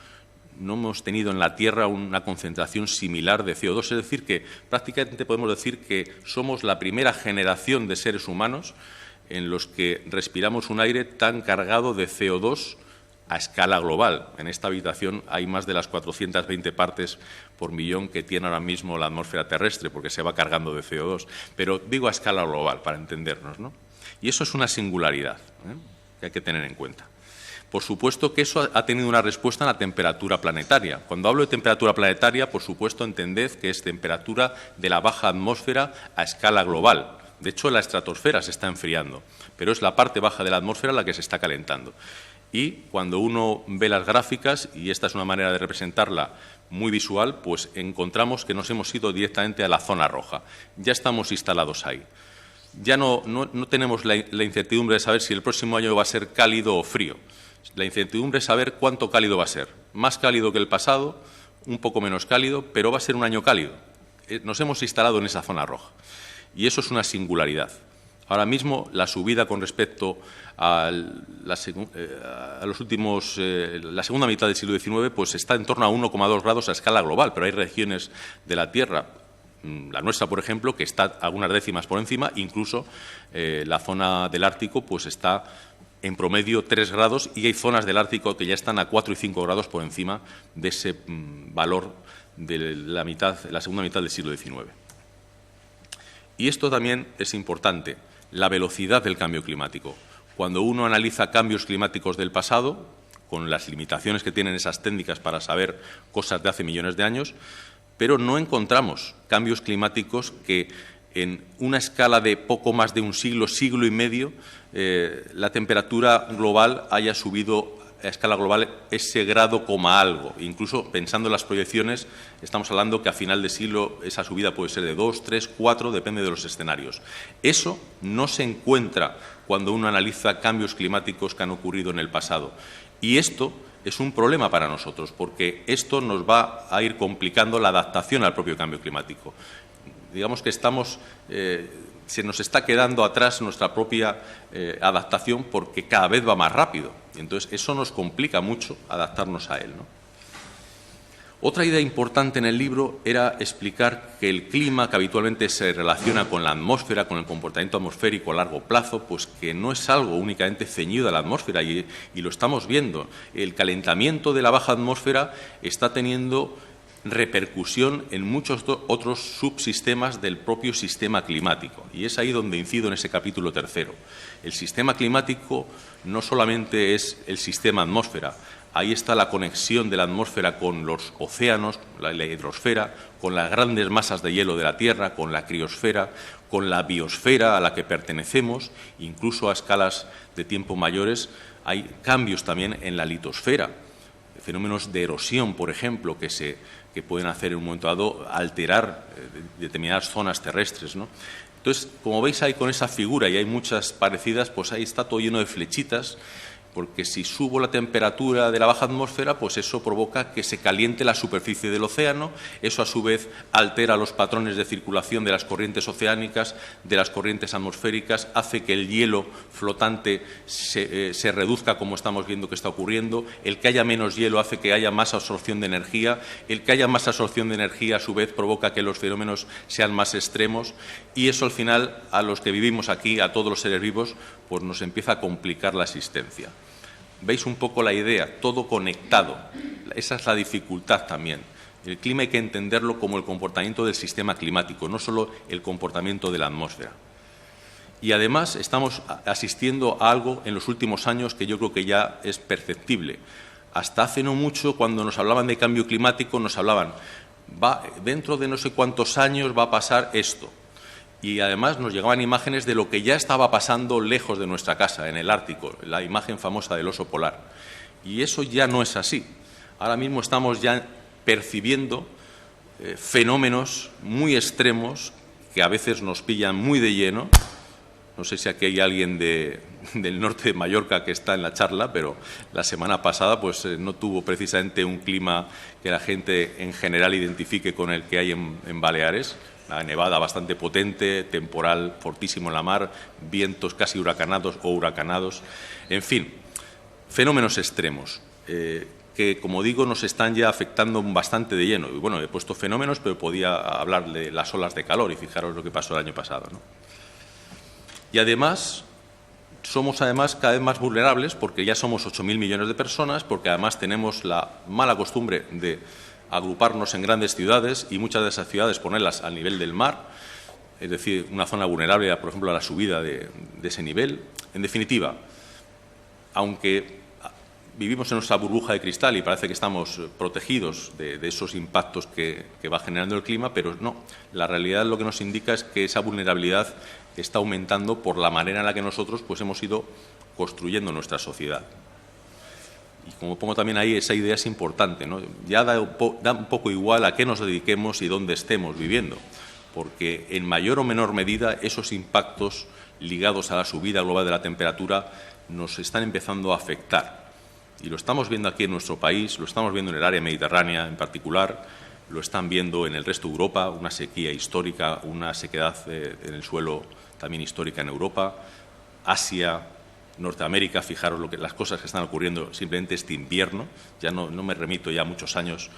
no hemos tenido en la Tierra una concentración similar de CO2, es decir, que prácticamente podemos decir que somos la primera generación de seres humanos en los que respiramos un aire tan cargado de CO2 a escala global. En esta habitación hay más de las 420 partes por millón que tiene ahora mismo la atmósfera terrestre, porque se va cargando de CO2. Pero digo a escala global, para entendernos, ¿no? Y eso es una singularidad, que hay que tener en cuenta. Por supuesto que eso ha tenido una respuesta en la temperatura planetaria. Cuando hablo de temperatura planetaria, por supuesto, entended que es temperatura de la baja atmósfera a escala global. De hecho, la estratosfera se está enfriando, pero es la parte baja de la atmósfera la que se está calentando. Y cuando uno ve las gráficas, y esta es una manera de representarla muy visual, pues encontramos que nos hemos ido directamente a la zona roja. Ya estamos instalados ahí. Ya no tenemos la incertidumbre de saber si el próximo año va a ser cálido o frío. La incertidumbre es saber cuánto cálido va a ser. Más cálido que el pasado, un poco menos cálido, pero va a ser un año cálido. Nos hemos instalado en esa zona roja. Y eso es una singularidad. Ahora mismo la subida con respecto a la segunda mitad del siglo XIX pues está en torno a 1,2 grados a escala global, pero hay regiones de la Tierra, la nuestra, por ejemplo, que está algunas décimas por encima, incluso la zona del Ártico pues está en promedio 3 grados y hay zonas del Ártico que ya están a 4 y 5 grados por encima de ese valor de la segunda mitad del siglo XIX. Y esto también es importante, la velocidad del cambio climático. Cuando uno analiza cambios climáticos del pasado, con las limitaciones que tienen esas técnicas para saber cosas de hace millones de años, pero no encontramos cambios climáticos que en una escala de poco más de un siglo, siglo y medio, la temperatura global haya subido a escala global ese grado coma algo. Incluso pensando en las proyecciones, estamos hablando que a final de siglo esa subida puede ser de 2, 3, 4, depende de los escenarios. Eso no se encuentra cuando uno analiza cambios climáticos que han ocurrido en el pasado. Y esto es un problema para nosotros, porque esto nos va a ir complicando la adaptación al propio cambio climático. Digamos que se nos está quedando atrás nuestra propia adaptación porque cada vez va más rápido. Y entonces eso nos complica mucho adaptarnos a él, ¿no? Otra idea importante en el libro era explicar que el clima, que habitualmente se relaciona con la atmósfera, con el comportamiento atmosférico a largo plazo, pues que no es algo únicamente ceñido a la atmósfera y lo estamos viendo. El calentamiento de la baja atmósfera está teniendo repercusión en muchos otros subsistemas del propio sistema climático. Y es ahí donde incido en ese capítulo tercero. El sistema climático no solamente es el sistema atmósfera, ahí está la conexión de la atmósfera con los océanos, la hidrosfera, con las grandes masas de hielo de la Tierra, con la criosfera, con la biosfera a la que pertenecemos, incluso a escalas de tiempo mayores. Hay cambios también en la litosfera, fenómenos de erosión, por ejemplo, que pueden hacer en un momento dado alterar determinadas zonas terrestres, ¿no? Entonces, como veis ahí con esa figura, y hay muchas parecidas, pues ahí está todo lleno de flechitas, porque si subo la temperatura de la baja atmósfera, pues eso provoca que se caliente la superficie del océano, eso a su vez altera los patrones de circulación de las corrientes oceánicas, de las corrientes atmosféricas, hace que el hielo flotante se reduzca, como estamos viendo que está ocurriendo, el que haya menos hielo hace que haya más absorción de energía, el que haya más absorción de energía a su vez provoca que los fenómenos sean más extremos y eso al final a los que vivimos aquí, a todos los seres vivos, pues nos empieza a complicar la existencia. Veis un poco la idea, todo conectado. Esa es la dificultad también. El clima hay que entenderlo como el comportamiento del sistema climático, no solo el comportamiento de la atmósfera. Y además estamos asistiendo a algo en los últimos años que yo creo que ya es perceptible. Hasta hace no mucho, cuando nos hablaban de cambio climático, nos hablaban, dentro de no sé cuántos años va a pasar esto. Y además nos llegaban imágenes de lo que ya estaba pasando lejos de nuestra casa, en el Ártico, la imagen famosa del oso polar. Y eso ya no es así. Ahora mismo estamos ya percibiendo fenómenos muy extremos que a veces nos pillan muy de lleno. No sé si aquí hay alguien del norte de Mallorca que está en la charla, pero la semana pasada pues, no tuvo precisamente un clima que la gente en general identifique con el que hay en Baleares. Una nevada bastante potente, temporal fortísimo en la mar, vientos casi huracanados o huracanados. En fin, fenómenos extremos que, como digo, nos están ya afectando bastante de lleno. Y bueno, he puesto fenómenos, pero podía hablar de las olas de calor y fijaros lo que pasó el año pasado, ¿no? Y además, somos cada vez más vulnerables porque ya somos 8.000 millones de personas, porque además tenemos la mala costumbre de agruparnos en grandes ciudades y muchas de esas ciudades ponerlas al nivel del mar, es decir, una zona vulnerable, por ejemplo, a la subida de ese nivel. En definitiva, aunque vivimos en nuestra burbuja de cristal y parece que estamos protegidos de esos impactos que va generando el clima, pero no. La realidad lo que nos indica es que esa vulnerabilidad está aumentando por la manera en la que nosotros pues, hemos ido construyendo nuestra sociedad. Y como pongo también ahí, esa idea es importante, ¿no? Ya da un poco igual a qué nos dediquemos y dónde estemos viviendo, porque en mayor o menor medida esos impactos ligados a la subida global de la temperatura nos están empezando a afectar. Y lo estamos viendo aquí en nuestro país, lo estamos viendo en el área mediterránea en particular, lo están viendo en el resto de Europa, una sequía histórica, una sequedad en el suelo también histórica en Europa, Asia, Norteamérica. Fijaros las cosas que están ocurriendo simplemente este invierno. Ya no me remito ya muchos años.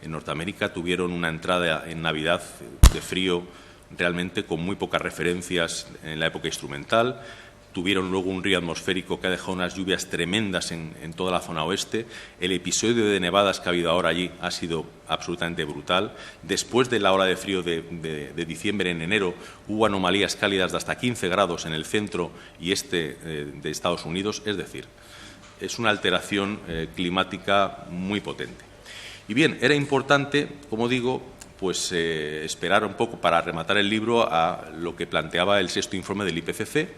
En Norteamérica tuvieron una entrada en Navidad de frío realmente con muy pocas referencias en la época instrumental. Tuvieron luego un río atmosférico que ha dejado unas lluvias tremendas en toda la zona oeste. El episodio de nevadas que ha habido ahora allí ha sido absolutamente brutal. Después de la ola de frío de diciembre, en enero, hubo anomalías cálidas de hasta 15 grados en el centro y este de Estados Unidos. Es decir, es una alteración climática muy potente. Y bien, era importante, como digo, pues esperar un poco para rematar el libro a lo que planteaba el sexto informe del IPCC.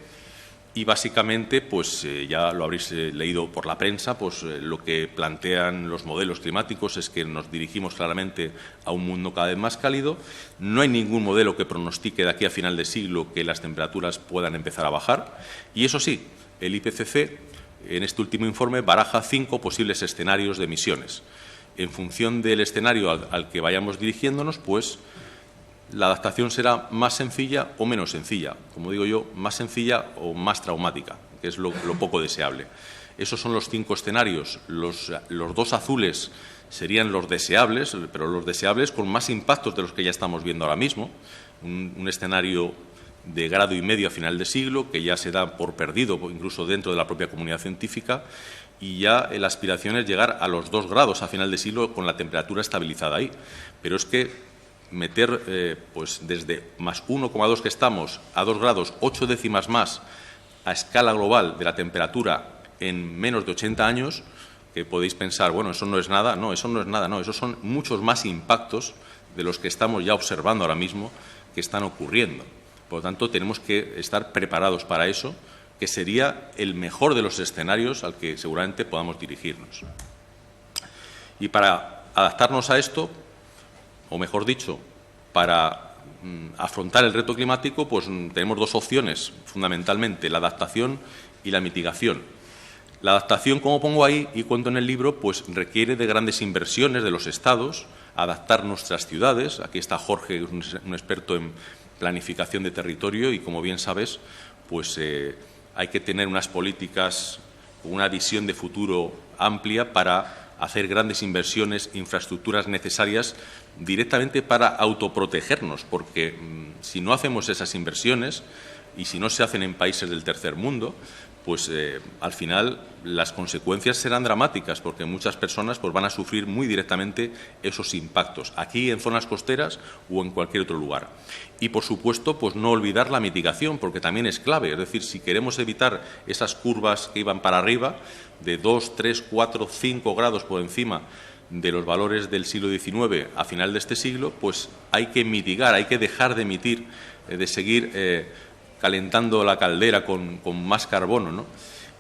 Y básicamente, pues ya lo habréis leído por la prensa, pues lo que plantean los modelos climáticos es que nos dirigimos claramente a un mundo cada vez más cálido. No hay ningún modelo que pronostique de aquí a final de siglo que las temperaturas puedan empezar a bajar. Y eso sí, el IPCC, en este último informe, baraja 5 posibles escenarios de emisiones. En función del escenario al que vayamos dirigiéndonos, pues la adaptación será más sencilla o menos sencilla. Como digo yo, más sencilla o más traumática, que es lo poco deseable. Esos son los 5 escenarios. Los 2 azules serían los deseables, pero los deseables con más impactos de los que ya estamos viendo ahora mismo. Un escenario de 1,5 grados a final de siglo, que ya se da por perdido, incluso dentro de la propia comunidad científica, y ya la aspiración es llegar a los 2 grados a final de siglo con la temperatura estabilizada ahí. Pero es que meter pues desde más 1,2 que estamos a 2 grados, 8 décimas más a escala global de la temperatura en menos de 80 años, que podéis pensar, bueno, eso no es nada. No, eso no es nada, no, esos son muchos más impactos de los que estamos ya observando ahora mismo que están ocurriendo. Por lo tanto, tenemos que estar preparados para eso, que sería el mejor de los escenarios al que seguramente podamos dirigirnos. Y para adaptarnos a esto, o mejor dicho, para afrontar el reto climático, pues tenemos 2 opciones, fundamentalmente, la adaptación y la mitigación. La adaptación, como pongo ahí y cuento en el libro, pues requiere de grandes inversiones de los Estados, adaptar nuestras ciudades. Aquí está Jorge, un experto en planificación de territorio, y como bien sabes, pues hay que tener unas políticas, una visión de futuro amplia para hacer grandes inversiones, infraestructuras necesarias directamente para autoprotegernos, porque si no hacemos esas inversiones y si no se hacen en países del tercer mundo, pues al final las consecuencias serán dramáticas, porque muchas personas pues, van a sufrir muy directamente esos impactos, aquí en zonas costeras o en cualquier otro lugar. Y, por supuesto, pues no olvidar la mitigación, porque también es clave. Es decir, si queremos evitar esas curvas que iban para arriba, de 2, 3, 4, 5 grados por encima de los valores del siglo XIX a final de este siglo, pues hay que mitigar, hay que dejar de emitir, de seguir calentando la caldera con más carbono, ¿no?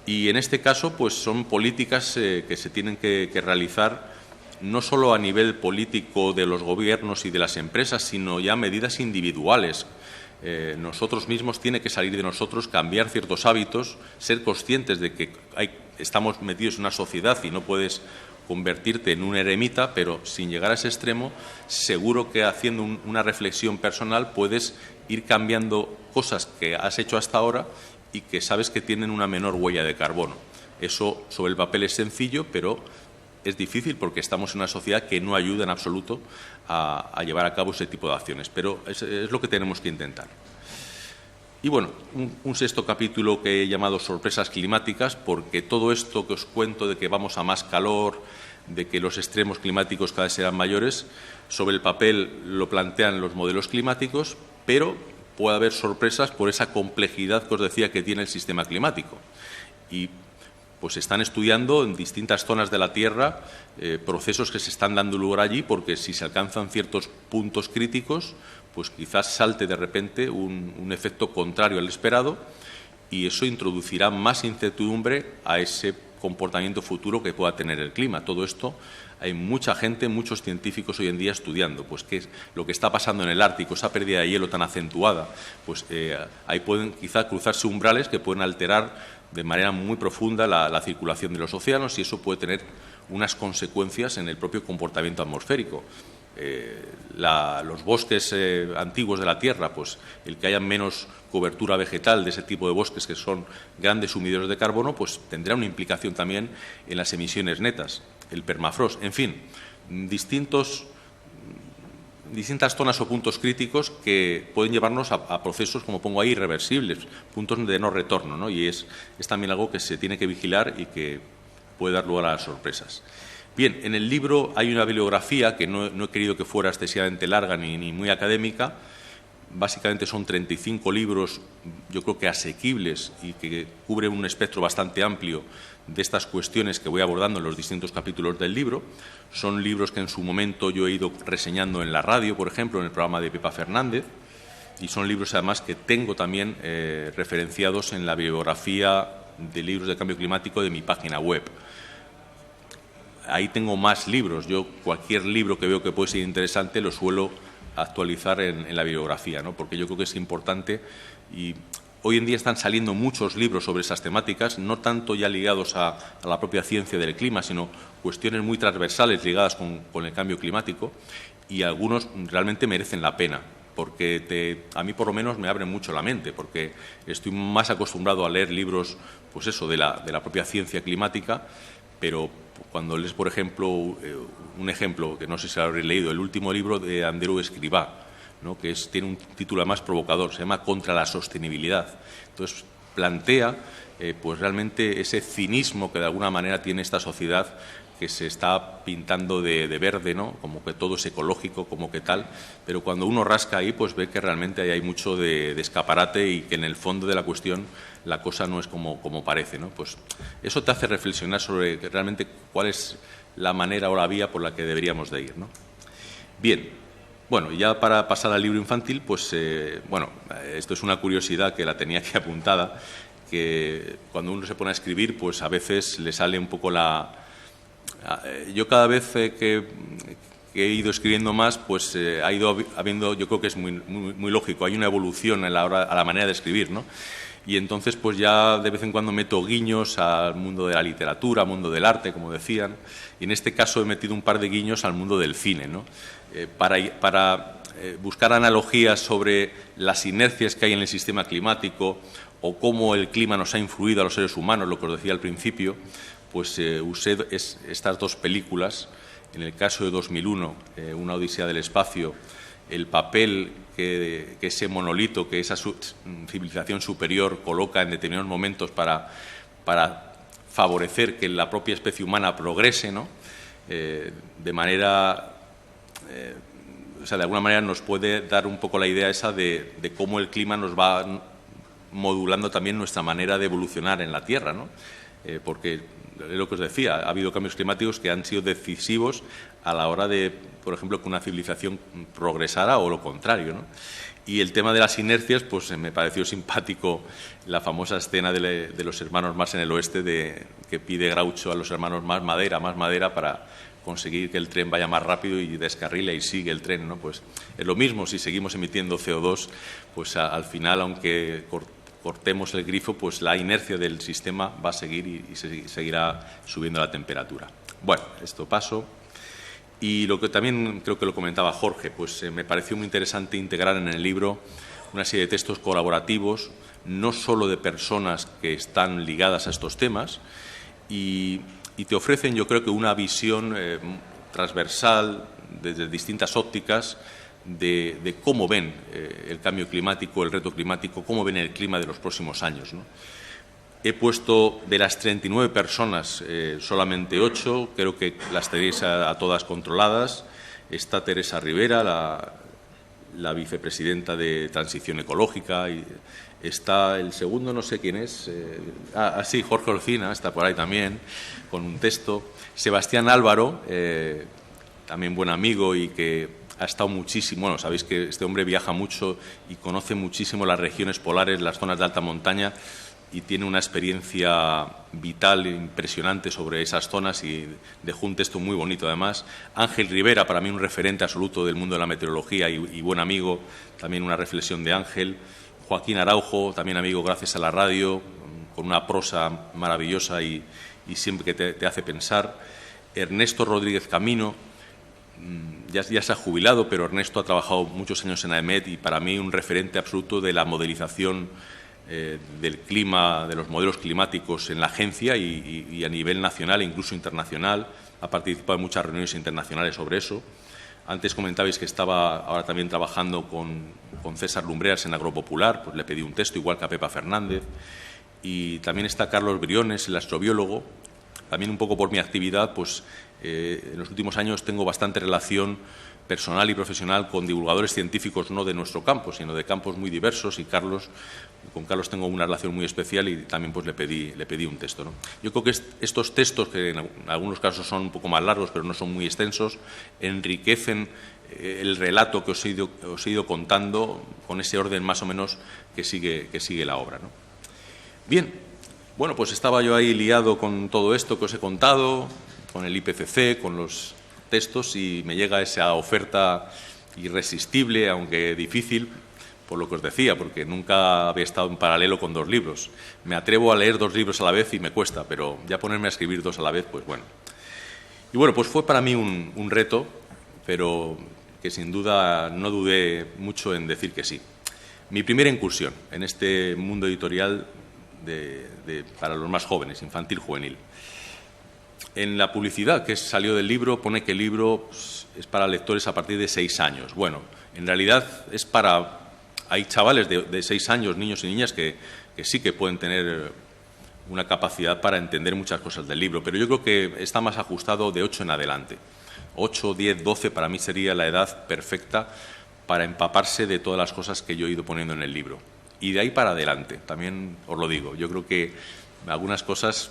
Y en este caso, pues son políticas que se tienen que realizar no solo a nivel político de los gobiernos y de las empresas, sino ya medidas individuales. Nosotros mismos, tiene que salir de nosotros cambiar ciertos hábitos, ser conscientes de que estamos metidos en una sociedad y no puedes convertirte en un eremita, pero sin llegar a ese extremo, seguro que haciendo una reflexión personal puedes ir cambiando cosas que has hecho hasta ahora y que sabes que tienen una menor huella de carbono. Eso sobre el papel es sencillo, pero es difícil porque estamos en una sociedad que no ayuda en absoluto a llevar a cabo ese tipo de acciones, pero es lo que tenemos que intentar. Y bueno, un sexto capítulo que he llamado sorpresas climáticas, porque todo esto que os cuento de que vamos a más calor, de que los extremos climáticos cada vez serán mayores, sobre el papel lo plantean los modelos climáticos, pero puede haber sorpresas por esa complejidad que os decía que tiene el sistema climático. Y pues se están estudiando en distintas zonas de la Tierra procesos que se están dando lugar allí, porque si se alcanzan ciertos puntos críticos, pues quizás salte de repente un efecto contrario al esperado, y eso introducirá más incertidumbre a ese comportamiento futuro que pueda tener el clima. Todo esto hay mucha gente, muchos científicos hoy en día estudiando, pues qué es lo que está pasando en el Ártico, esa pérdida de hielo tan acentuada, pues ahí pueden quizá cruzarse umbrales que pueden alterar de manera muy profunda la circulación de los océanos, y eso puede tener unas consecuencias en el propio comportamiento atmosférico. los bosques antiguos de la Tierra, pues el que haya menos cobertura vegetal de ese tipo de bosques que son grandes sumidores de carbono, pues tendrá una implicación también en las emisiones netas, el permafrost, en fin, distintas zonas o puntos críticos que pueden llevarnos a procesos, como pongo ahí, irreversibles, puntos de no retorno, ¿no? Y es también algo que se tiene que vigilar y que puede dar lugar a las sorpresas. Bien, en el libro hay una bibliografía que no he querido que fuera excesivamente larga ni muy académica. Básicamente son 35 libros, yo creo que asequibles y que cubren un espectro bastante amplio de estas cuestiones que voy abordando en los distintos capítulos del libro. Son libros que en su momento yo he ido reseñando en la radio, por ejemplo, en el programa de Pepa Fernández, y son libros además que tengo también referenciados en la bibliografía de libros de cambio climático de mi página web. Ahí tengo más libros. Yo cualquier libro que veo que puede ser interesante lo suelo actualizar en la bibliografía, ¿no? Porque yo creo que es importante, y hoy en día están saliendo muchos libros sobre esas temáticas, no tanto ya ligados a la propia ciencia del clima, sino cuestiones muy transversales ligadas con el cambio climático, y algunos realmente merecen la pena, porque a mí por lo menos me abren mucho la mente, porque estoy más acostumbrado a leer libros, pues eso, de la propia ciencia climática, pero cuando lees, por ejemplo, un ejemplo que no sé si lo habréis leído, el último libro de Andreu Escrivá, ¿no? Que tiene un título más provocador, se llama Contra la sostenibilidad. Entonces, plantea pues realmente ese cinismo que de alguna manera tiene esta sociedad, que se está pintando de verde, ¿no? Como que todo es ecológico, como que tal, pero cuando uno rasca ahí, pues ve que realmente ahí hay mucho de escaparate y que en el fondo de la cuestión la cosa no es como parece, ¿no? Pues eso te hace reflexionar sobre realmente cuál es la manera o la vía por la que deberíamos de ir, ¿no? Bien, bueno, ya para pasar al libro infantil, pues bueno, esto es una curiosidad que la tenía aquí apuntada, que cuando uno se pone a escribir, pues a veces le sale un poco yo cada vez que he ido escribiendo más, pues ha ido habiendo, yo creo que es muy lógico, hay una evolución a la manera de escribir, ¿no? Y entonces pues ya de vez en cuando meto guiños al mundo de la literatura, al mundo del arte, como decían, y en este caso he metido un par de guiños al mundo del cine, ¿no? Para buscar analogías sobre las inercias que hay en el sistema climático o cómo el clima nos ha influido a los seres humanos, lo que os decía al principio, pues usé estas dos películas. En el caso de 2001, Una odisea del espacio, el papel que ese monolito, que esa civilización superior coloca en determinados momentos para favorecer que la propia especie humana progrese, ¿no? De manera, o sea, de alguna manera nos puede dar un poco la idea esa de cómo el clima nos va modulando también nuestra manera de evolucionar en la Tierra, ¿no? Porque es lo que os decía, ha habido cambios climáticos que han sido decisivos a la hora de, por ejemplo, que una civilización progresara o lo contrario, ¿no? Y el tema de las inercias, pues me pareció simpático la famosa escena de los hermanos Marx en el oeste, que pide Groucho a los hermanos más madera para conseguir que el tren vaya más rápido y descarrila y sigue el tren, ¿no? Pues es lo mismo, si seguimos emitiendo CO2, pues al final, aunque cortemos el grifo, pues la inercia del sistema va a seguir y seguirá subiendo la temperatura. Bueno, esto paso. Y lo que también creo que lo comentaba Jorge, pues me pareció muy interesante integrar en el libro una serie de textos colaborativos, no solo de personas que están ligadas a estos temas, y te ofrecen, yo creo que una visión transversal desde distintas ópticas de cómo ven el cambio climático, el reto climático, cómo ven el clima de los próximos años, ¿no? He puesto de las 39 personas solamente 8, creo que las tenéis a todas controladas. Está Teresa Rivera, la vicepresidenta de Transición Ecológica, y está el segundo, no sé quién es, sí, Jorge Olcina, está por ahí también, con un texto. Sebastián Álvaro, también buen amigo y que ha estado muchísimo, bueno, sabéis que este hombre viaja mucho y conoce muchísimo las regiones polares, las zonas de alta montaña, y tiene una experiencia vital impresionante sobre esas zonas y dejó un texto muy bonito además. Ángel Rivera, para mí un referente absoluto del mundo de la meteorología y buen amigo, también una reflexión de Ángel. Joaquín Araujo, también amigo gracias a la radio, con una prosa maravillosa y siempre que te hace pensar. Ernesto Rodríguez Camino, ya se ha jubilado, pero Ernesto ha trabajado muchos años en AEMET y para mí un referente absoluto de la modelización del clima, de los modelos climáticos en la agencia y a nivel nacional e incluso internacional. Ha participado en muchas reuniones internacionales sobre eso. Antes comentabais que estaba ahora también trabajando con César Lumbreras en Agropopular, pues le pedí un texto, igual que a Pepa Fernández. Y también está Carlos Briones, el astrobiólogo. También un poco por mi actividad, pues en los últimos años tengo bastante relación personal y profesional con divulgadores científicos no de nuestro campo, sino de campos muy diversos, y con Carlos tengo una relación muy especial y también pues le pedí un texto, ¿no? Yo creo que estos textos, que en algunos casos son un poco más largos pero no son muy extensos, enriquecen el relato que os he ido contando con ese orden más o menos que sigue la obra, ¿no? Bien, bueno, pues estaba yo ahí liado con todo esto que os he contado, con el IPCC, con los textos, y me llega esa oferta irresistible, aunque difícil, por lo que os decía, porque nunca había estado en paralelo con 2 libros. Me atrevo a leer 2 libros a la vez y me cuesta, pero ya ponerme a escribir 2 a la vez, pues bueno. Y bueno, pues fue para mí un reto, pero que sin duda no dudé mucho en decir que sí. Mi primera incursión en este mundo editorial para los más jóvenes, infantil, juvenil. En la publicidad que salió del libro pone que el libro es para lectores a partir de 6 años. Bueno, en realidad es para... Hay chavales de 6 años, niños y niñas, que sí que pueden tener una capacidad para entender muchas cosas del libro, pero yo creo que está más ajustado de 8 en adelante. 8, 10, 12 para mí sería la edad perfecta para empaparse de todas las cosas que yo he ido poniendo en el libro. Y de ahí para adelante, también os lo digo, yo creo que algunas cosas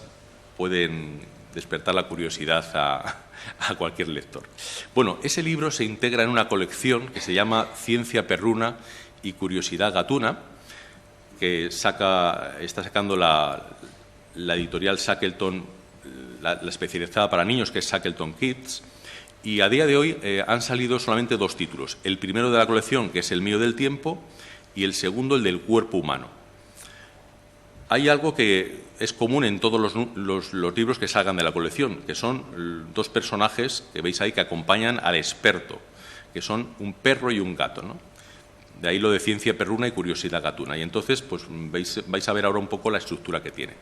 pueden despertar la curiosidad a cualquier lector. Bueno, ese libro se integra en una colección que se llama Ciencia Perruna y Curiosidad Gatuna, que está sacando la editorial Shackleton, la especializada para niños, que es Shackleton Kids, y a día de hoy han salido solamente 2 títulos. El primero de la colección, que es El mío del tiempo, y el segundo, el del cuerpo humano. Hay algo que es común en todos los libros que salgan de la colección, que son 2 personajes que veis ahí que acompañan al experto, que son un perro y un gato, ¿no? De ahí lo de Ciencia Perruna y Curiosidad Gatuna. Y entonces pues vais a ver ahora un poco la estructura que tiene.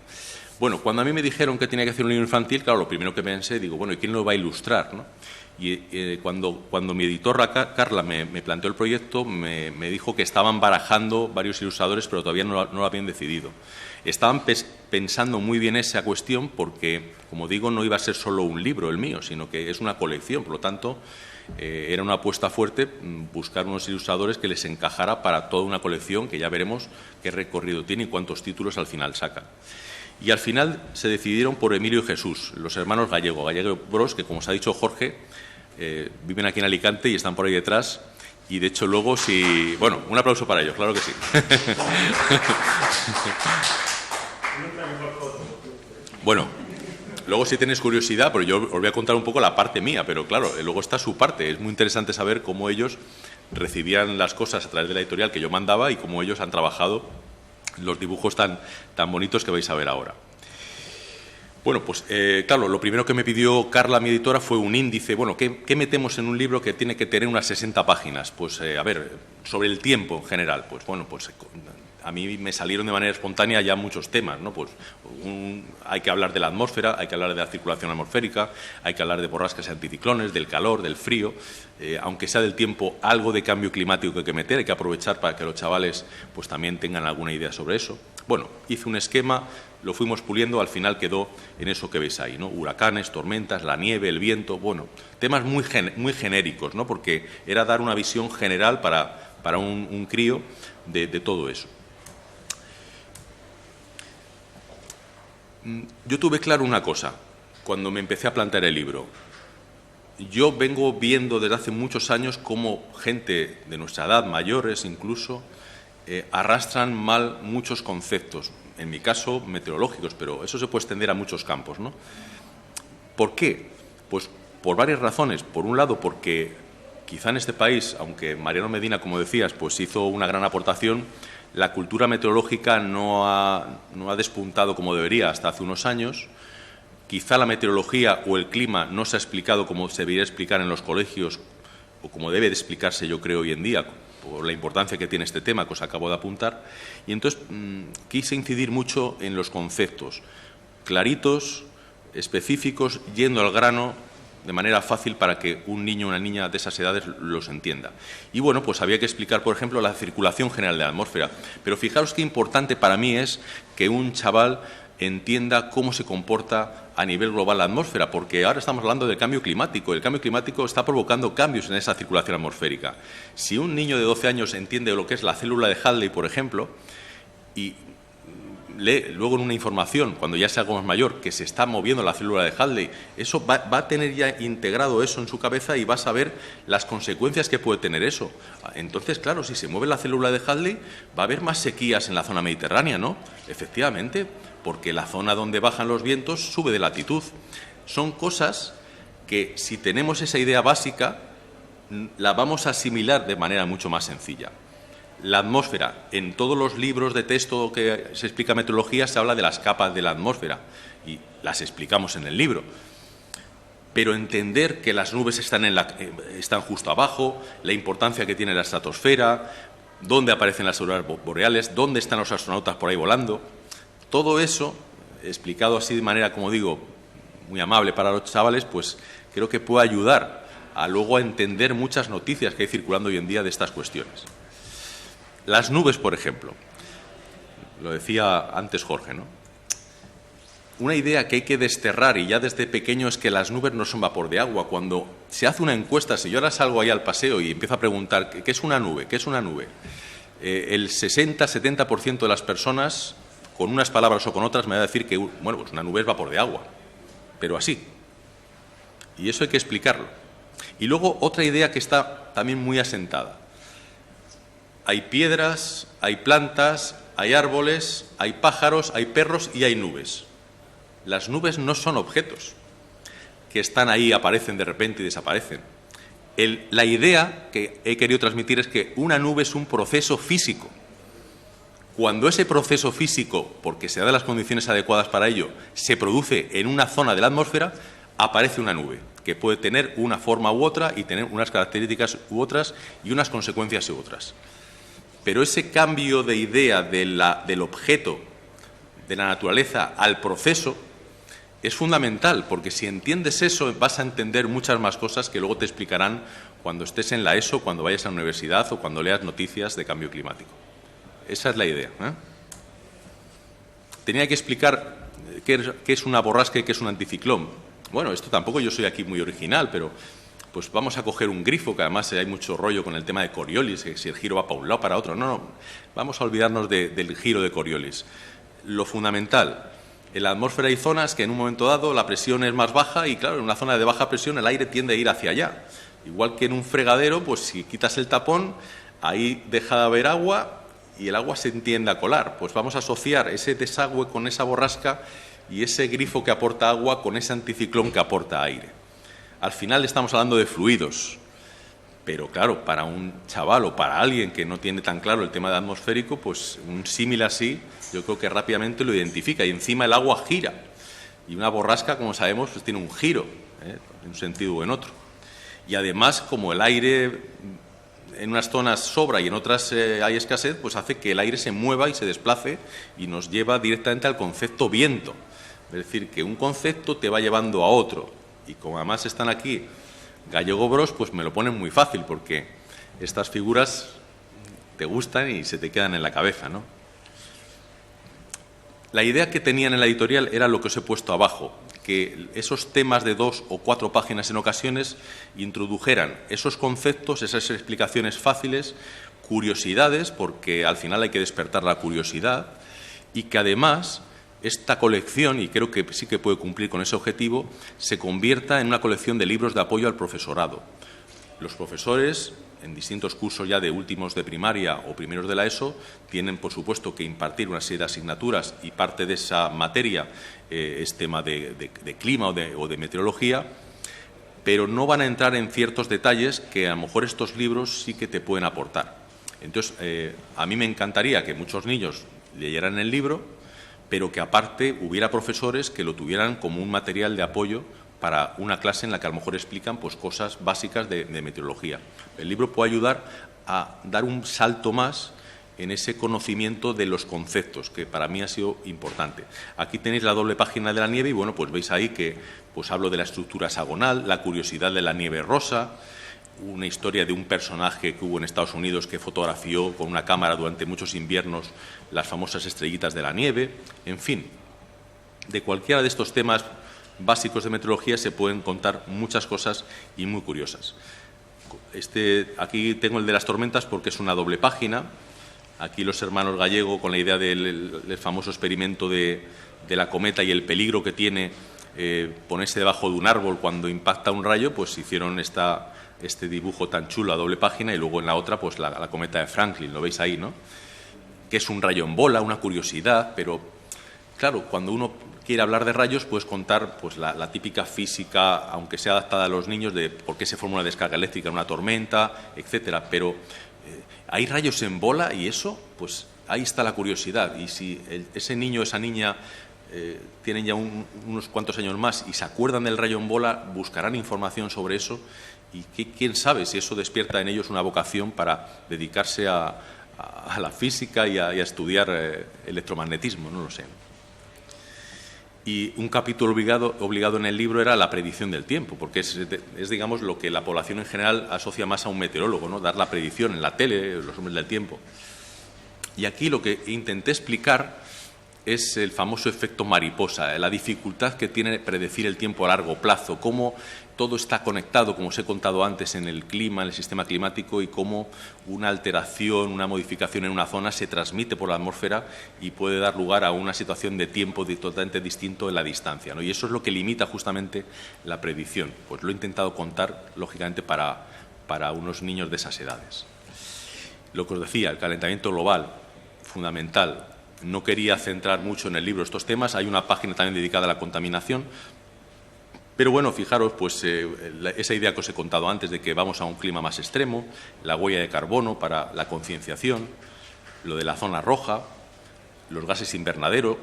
Bueno, cuando a mí me dijeron que tenía que hacer un libro infantil, claro, lo primero que pensé, digo, bueno, ¿y quién lo va a ilustrar, no? Y cuando mi editora Carla me planteó el proyecto, me dijo que estaban barajando varios ilustradores, pero todavía no lo habían decidido. Estaban pensando muy bien esa cuestión porque, como digo, no iba a ser solo un libro el mío, sino que es una colección. Por lo tanto, era una apuesta fuerte buscar unos ilustradores que les encajara para toda una colección, que ya veremos qué recorrido tiene y cuántos títulos al final sacan. Y al final se decidieron por Emilio y Jesús, los hermanos Gallego Bros, que, como os ha dicho Jorge, viven aquí en Alicante y están por ahí detrás. Y de hecho luego si... Bueno, un aplauso para ellos, claro que sí. Bueno, luego si tenéis curiosidad, pero yo os voy a contar un poco la parte mía, pero claro, luego está su parte. Es muy interesante saber cómo ellos recibían las cosas a través de la editorial que yo mandaba y cómo ellos han trabajado los dibujos tan bonitos que vais a ver ahora. Bueno, pues claro, lo primero que me pidió Carla, mi editora, fue un índice. Bueno, ¿qué metemos en un libro que tiene que tener unas 60 páginas? Pues, a ver, sobre el tiempo en general. Pues bueno, pues a mí me salieron de manera espontánea ya muchos temas, ¿no? Pues hay que hablar de la atmósfera, hay que hablar de la circulación atmosférica, hay que hablar de borrascas y anticiclones, del calor, del frío. Aunque sea del tiempo, algo de cambio climático que hay que meter, hay que aprovechar para que los chavales pues también tengan alguna idea sobre eso. Bueno, hice un esquema, lo fuimos puliendo, al final quedó en eso que veis ahí, ¿no? Huracanes, tormentas, la nieve, el viento, bueno, temas muy genéricos, ¿no? Porque era dar una visión general para un crío de todo eso. Yo tuve claro una cosa cuando me empecé a plantear el libro. Yo vengo viendo desde hace muchos años cómo gente de nuestra edad, mayores incluso, arrastran mal muchos conceptos, en mi caso meteorológicos, pero eso se puede extender a muchos campos, ¿no? ¿Por qué? Pues por varias razones. Por un lado, porque quizá en este país, aunque Mariano Medina, como decías, pues hizo una gran aportación, la cultura meteorológica no ha despuntado como debería hasta hace unos años. Quizá la meteorología o el clima no se ha explicado como se debería explicar en los colegios o como debe de explicarse, yo creo, hoy en día, por la importancia que tiene este tema que os acabo de apuntar. Y entonces quise incidir mucho en los conceptos claritos, específicos, yendo al grano, de manera fácil para que un niño o una niña de esas edades los entienda. Y bueno, pues había que explicar, por ejemplo, la circulación general de la atmósfera. Pero fijaros qué importante para mí es que un chaval entienda cómo se comporta a nivel global la atmósfera, porque ahora estamos hablando del cambio climático. El cambio climático está provocando cambios en esa circulación atmosférica. Si un niño de 12 años entiende lo que es la célula de Hadley, por ejemplo, y lee luego en una información, cuando ya sea algo más mayor, que se está moviendo la célula de Hadley, eso va a tener ya integrado eso en su cabeza y va a saber las consecuencias que puede tener eso. Entonces, claro, si se mueve la célula de Hadley, va a haber más sequías en la zona mediterránea, ¿no? Efectivamente, porque la zona donde bajan los vientos sube de latitud. Son cosas que, si tenemos esa idea básica, la vamos a asimilar de manera mucho más sencilla. La atmósfera, en todos los libros de texto que se explica meteorología, se habla de las capas de la atmósfera y las explicamos en el libro. Pero entender que las nubes están justo abajo, la importancia que tiene la estratosfera, dónde aparecen las auroras boreales, dónde están los astronautas por ahí volando, todo eso, explicado así de manera, como digo, muy amable para los chavales, pues creo que puede ayudar a luego a entender muchas noticias que hay circulando hoy en día de estas cuestiones. Las nubes, por ejemplo, lo decía antes Jorge, ¿no? Una idea que hay que desterrar, y ya desde pequeño, es que las nubes no son vapor de agua. Cuando se hace una encuesta, si yo ahora salgo ahí al paseo y empiezo a preguntar ¿qué es una nube? ¿Qué es una nube? El 60-70% de las personas, con unas palabras o con otras, me va a decir que bueno, pues una nube es vapor de agua, pero así. Y eso hay que explicarlo. Y luego otra idea que está también muy asentada. Hay piedras, hay plantas, hay árboles, hay pájaros, hay perros y hay nubes. Las nubes no son objetos que están ahí, aparecen de repente y desaparecen. La idea que he querido transmitir es que una nube es un proceso físico. Cuando ese proceso físico, porque se dan las condiciones adecuadas para ello, se produce en una zona de la atmósfera, aparece una nube, que puede tener una forma u otra y tener unas características u otras y unas consecuencias u otras. Pero ese cambio de idea del objeto, de la naturaleza, al proceso, es fundamental, porque si entiendes eso vas a entender muchas más cosas que luego te explicarán cuando estés en la ESO, cuando vayas a la universidad o cuando leas noticias de cambio climático. Esa es la idea, ¿eh? Tenía que explicar qué es una borrasca y qué es un anticiclón. Bueno, esto tampoco yo soy aquí muy original, pero pues vamos a coger un grifo, que además hay mucho rollo con el tema de Coriolis, que si el giro va para un lado o para otro. No, vamos a olvidarnos del giro de Coriolis. Lo fundamental, en la atmósfera hay zonas que en un momento dado la presión es más baja y claro, en una zona de baja presión el aire tiende a ir hacia allá. Igual que en un fregadero, pues si quitas el tapón, ahí deja de haber agua y el agua se tiende a colar. Pues vamos a asociar ese desagüe con esa borrasca y ese grifo que aporta agua con ese anticiclón que aporta aire. Al final estamos hablando de fluidos, pero claro, para un chaval o para alguien que no tiene tan claro el tema de atmosférico, pues un símil así yo creo que rápidamente lo identifica. Y encima el agua gira y una borrasca, como sabemos, pues tiene un giro, en un sentido o en otro. Y además, como el aire en unas zonas sobra y en otras hay escasez, pues hace que el aire se mueva y se desplace y nos lleva directamente al concepto viento. Es decir, que un concepto te va llevando a otro. Y como además están aquí Gallego Bros, pues me lo ponen muy fácil, porque estas figuras te gustan y se te quedan en la cabeza, ¿no? La idea que tenían en la editorial era lo que os he puesto abajo, que esos temas de 2 o 4 páginas en ocasiones introdujeran esos conceptos, esas explicaciones fáciles, curiosidades, porque al final hay que despertar la curiosidad, y que además esta colección, y creo que sí que puede cumplir con ese objetivo, se convierta en una colección de libros de apoyo al profesorado. Los profesores, en distintos cursos ya de últimos de primaria o primeros de la ESO, tienen, por supuesto, que impartir una serie de asignaturas y parte de esa materia es tema de clima o de meteorología, pero no van a entrar en ciertos detalles que a lo mejor estos libros sí que te pueden aportar. Entonces, a mí me encantaría que muchos niños leyeran el libro, pero que aparte hubiera profesores que lo tuvieran como un material de apoyo para una clase en la que a lo mejor explican pues, cosas básicas de meteorología. El libro puede ayudar a dar un salto más en ese conocimiento de los conceptos, que para mí ha sido importante. Aquí tenéis la doble página de la nieve y, bueno, pues veis ahí que pues hablo de la estructura hexagonal, la curiosidad de la nieve rosa, una historia de un personaje que hubo en Estados Unidos que fotografió con una cámara durante muchos inviernos las famosas estrellitas de la nieve. En fin, de cualquiera de estos temas básicos de meteorología se pueden contar muchas cosas y muy curiosas. Aquí tengo el de las tormentas porque es una doble página. Aquí los hermanos Gallego, con la idea del famoso experimento de la cometa y el peligro que tiene ponerse debajo de un árbol cuando impacta un rayo, pues hicieron este dibujo tan chulo a doble página, y luego en la otra pues la cometa de Franklin, lo veis ahí, ¿no? Que es un rayo en bola, una curiosidad, pero claro, cuando uno quiere hablar de rayos puedes contar pues la típica física, aunque sea adaptada a los niños, de por qué se forma una descarga eléctrica en una tormenta, etcétera, pero hay rayos en bola y eso, pues ahí está la curiosidad. Y si ese niño o esa niña tienen ya unos cuantos años más y se acuerdan del rayo en bola, buscarán información sobre eso y quién sabe si eso despierta en ellos una vocación para dedicarse a la física y a estudiar electromagnetismo, no lo sé. Y un capítulo obligado en el libro era la predicción del tiempo, porque es, digamos, lo que la población en general asocia más a un meteorólogo, ¿no? Dar la predicción en la tele, los hombres del tiempo. Y aquí lo que intenté explicar es el famoso efecto mariposa, la dificultad que tiene predecir el tiempo a largo plazo, cómo todo está conectado, como os he contado antes, en el clima, en el sistema climático, y cómo una alteración, una modificación en una zona se transmite por la atmósfera y puede dar lugar a una situación de tiempo totalmente distinto en la distancia, ¿no? Y eso es lo que limita justamente la predicción. Pues lo he intentado contar, lógicamente, para unos niños de esas edades. Lo que os decía, el calentamiento global, fundamental. No quería centrar mucho en el libro estos temas. Hay una página también dedicada a la contaminación. Pero bueno, fijaros, pues esa idea que os he contado antes de que vamos a un clima más extremo, la huella de carbono para la concienciación, lo de la zona roja, los gases invernadero,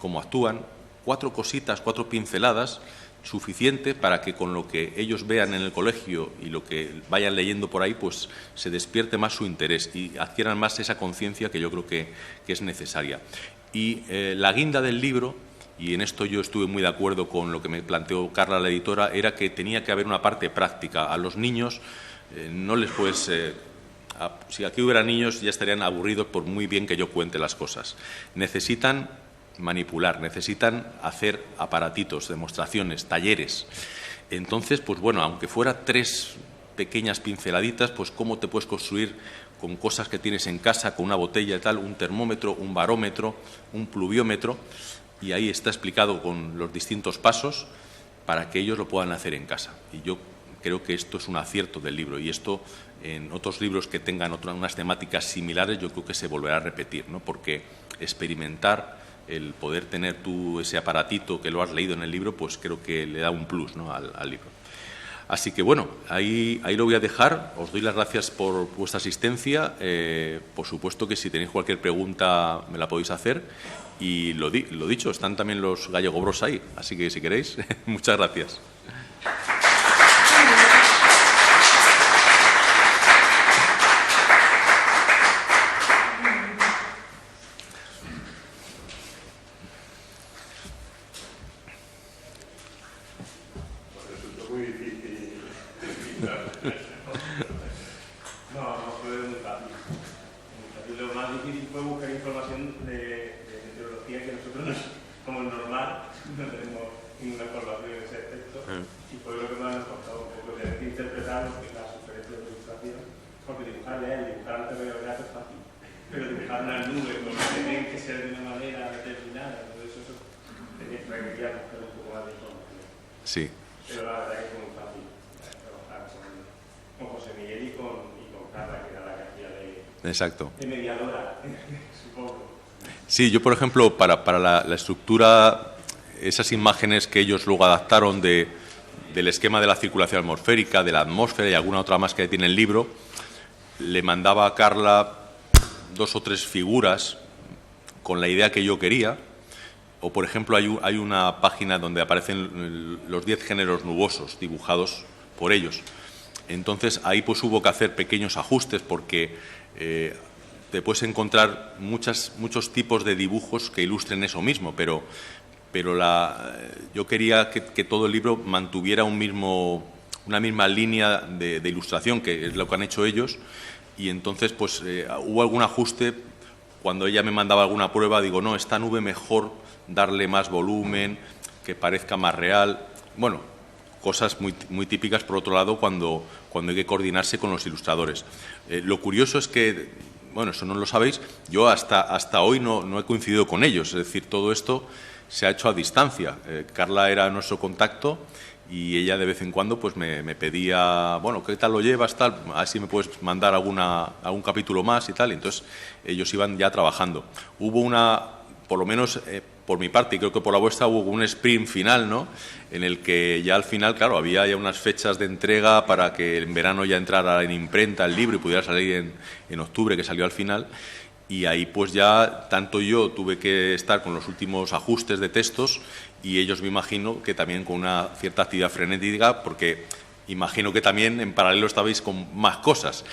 cómo actúan, 4 cositas, 4 pinceladas, suficiente para que con lo que ellos vean en el colegio y lo que vayan leyendo por ahí, pues se despierte más su interés y adquieran más esa conciencia que yo creo que es necesaria. Y la guinda del libro, y en esto yo estuve muy de acuerdo con lo que me planteó Carla, la editora, era que tenía que haber una parte práctica. A los niños no les puedes... si aquí hubiera niños ya estarían aburridos por muy bien que yo cuente las cosas. Necesitan manipular, necesitan hacer aparatitos, demostraciones, talleres. Entonces, pues bueno, aunque fuera 3 pequeñas pinceladitas, pues cómo te puedes construir con cosas que tienes en casa, con una botella y tal, un termómetro, un barómetro, un pluviómetro, y ahí está explicado con los distintos pasos para que ellos lo puedan hacer en casa. Y yo creo que esto es un acierto del libro, y esto en otros libros que tengan unas temáticas similares yo creo que se volverá a repetir, ¿no? Porque experimentar, el poder tener tú ese aparatito que lo has leído en el libro, pues creo que le da un plus, ¿no? al libro. Así que bueno, ahí lo voy a dejar. Os doy las gracias por vuestra asistencia. Por supuesto que si tenéis cualquier pregunta me la podéis hacer. Y lo dicho, están también los Gallego Bros ahí. Así que si queréis, muchas gracias. Sí. Pero la verdad que fue muy fácil trabajar con José Miguel y con Carla, que era la que hacía Exacto. de mediadora, supongo. Sí, yo por ejemplo, para la estructura, esas imágenes que ellos luego adaptaron del esquema de la circulación atmosférica, de la atmósfera y alguna otra más que tiene el libro, le mandaba a Carla 2 o 3 figuras con la idea que yo quería. O, por ejemplo, hay una página donde aparecen los 10 géneros nubosos dibujados por ellos. Entonces, ahí pues hubo que hacer pequeños ajustes porque te puedes encontrar muchos tipos de dibujos que ilustren eso mismo, pero yo quería que todo el libro mantuviera una misma línea de ilustración, que es lo que han hecho ellos, y entonces pues hubo algún ajuste. Cuando ella me mandaba alguna prueba, digo, no, esta nube mejor darle más volumen, que parezca más real. Bueno, cosas muy típicas, por otro lado, cuando hay que coordinarse con los ilustradores. Lo curioso es que, bueno, eso no lo sabéis, yo hasta hoy no he coincidido con ellos, es decir, todo esto se ha hecho a distancia. Carla era nuestro contacto y ella de vez en cuando pues me pedía, bueno, ¿qué tal lo llevas? Tal, así me puedes mandar algún capítulo más y tal, y entonces ellos iban ya trabajando. Hubo por lo menos por mi parte, y creo que por la vuestra, hubo un sprint final, ¿no?, en el que ya al final, claro, había ya unas fechas de entrega para que en verano ya entrara en imprenta el libro y pudiera salir en octubre, que salió al final. Y ahí pues ya tanto yo tuve que estar con los últimos ajustes de textos y ellos, me imagino, que también con una cierta actividad frenética, porque imagino que también en paralelo estabais con más cosas.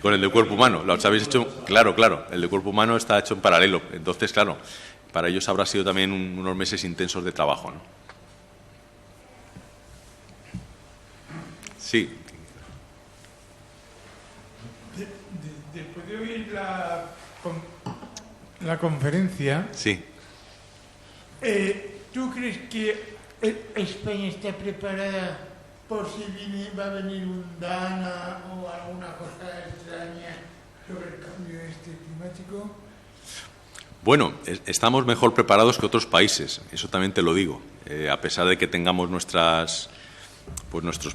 Con el de cuerpo humano, lo habéis hecho, claro, el de cuerpo humano está hecho en paralelo. Entonces, claro, para ellos habrá sido también unos meses intensos de trabajo, ¿no? Sí. Después de oír la conferencia, Sí. ¿Tú crees que España está preparada por si va a venir un Dana o alguna cosa extraña sobre el cambio climático? Bueno, estamos mejor preparados que otros países, eso también te lo digo. A pesar de que tengamos nuestros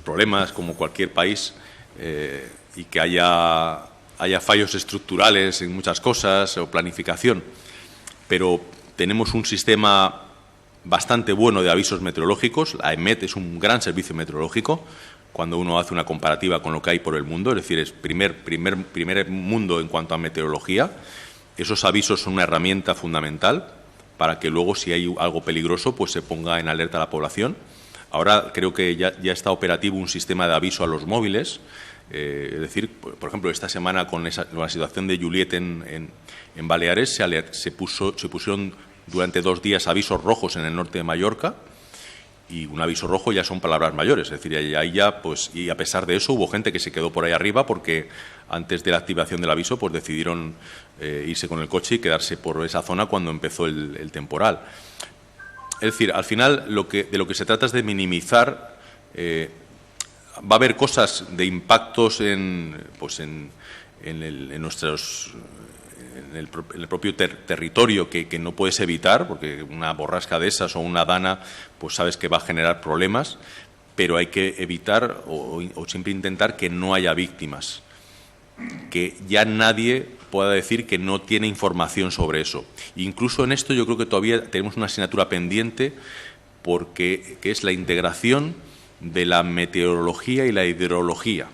problemas, como cualquier país, y que haya fallos estructurales en muchas cosas o planificación, pero tenemos un sistema bastante bueno de avisos meteorológicos. La EMET es un gran servicio meteorológico cuando uno hace una comparativa con lo que hay por el mundo, es decir, es primer mundo en cuanto a meteorología. Esos avisos son una herramienta fundamental para que luego, si hay algo peligroso, pues se ponga en alerta a la población. Ahora creo que ya está operativo un sistema de aviso a los móviles. Es decir, por ejemplo, esta semana con la situación de Juliet en Baleares se pusieron durante 2 días avisos rojos en el norte de Mallorca, y un aviso rojo ya son palabras mayores. Es decir, ahí ya, pues, y a pesar de eso hubo gente que se quedó por ahí arriba porque antes de la activación del aviso pues decidieron irse con el coche y quedarse por esa zona cuando empezó el temporal. Es decir, al final de lo que se trata es de minimizar. Va a haber cosas de impactos en el propio territorio que no puedes evitar, porque una borrasca de esas o una dana, pues sabes que va a generar problemas, pero hay que evitar o siempre intentar que no haya víctimas, que ya nadie pueda decir que no tiene información sobre eso. Incluso en esto yo creo que todavía tenemos una asignatura pendiente, que es la integración de la meteorología y la hidrología,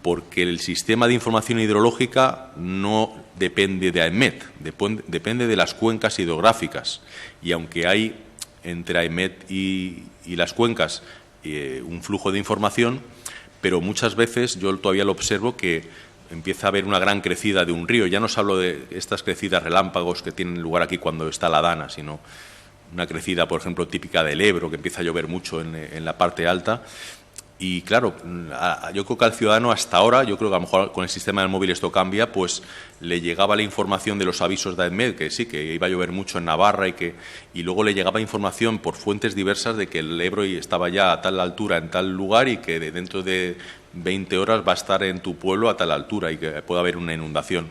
porque el sistema de información hidrológica no depende de AEMET, depende de las cuencas hidrográficas, y aunque hay entre AEMET y las cuencas un flujo de información, pero muchas veces yo todavía lo observo que empieza a haber una gran crecida de un río. Ya no os hablo de estas crecidas relámpagos que tienen lugar aquí cuando está la dana, sino una crecida, por ejemplo, típica del Ebro, que empieza a llover mucho en la parte alta. Y claro, yo creo que al ciudadano hasta ahora, yo creo que a lo mejor con el sistema del móvil esto cambia, pues le llegaba la información de los avisos de AEMET, que sí, que iba a llover mucho en Navarra, y luego le llegaba información por fuentes diversas de que el Ebro estaba ya a tal altura en tal lugar y que dentro de 20 horas va a estar en tu pueblo a tal altura y que puede haber una inundación.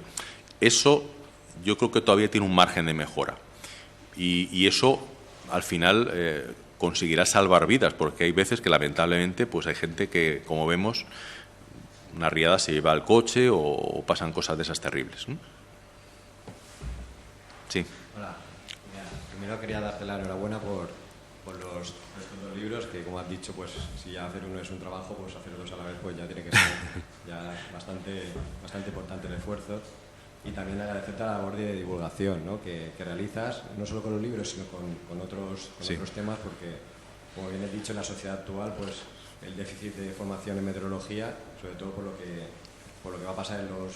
Eso yo creo que todavía tiene un margen de mejora. Y eso, al final, conseguirá salvar vidas, porque hay veces que, lamentablemente, pues hay gente que, como vemos, una riada se lleva al coche o pasan cosas de esas terribles, ¿no? Sí. Hola. Mira, primero quería darte la enhorabuena por estos 2 libros, que, como has dicho, pues si ya hacer uno es un trabajo, pues hacer 2 a la vez pues ya tiene que ser ya bastante importante el esfuerzo. y también agradecerte la labor de divulgación, ¿no? que realizas, no solo con los libros, sino con otros temas, porque, como bien he dicho, en la sociedad actual, pues el déficit de formación en meteorología, sobre todo por lo que va a pasar en los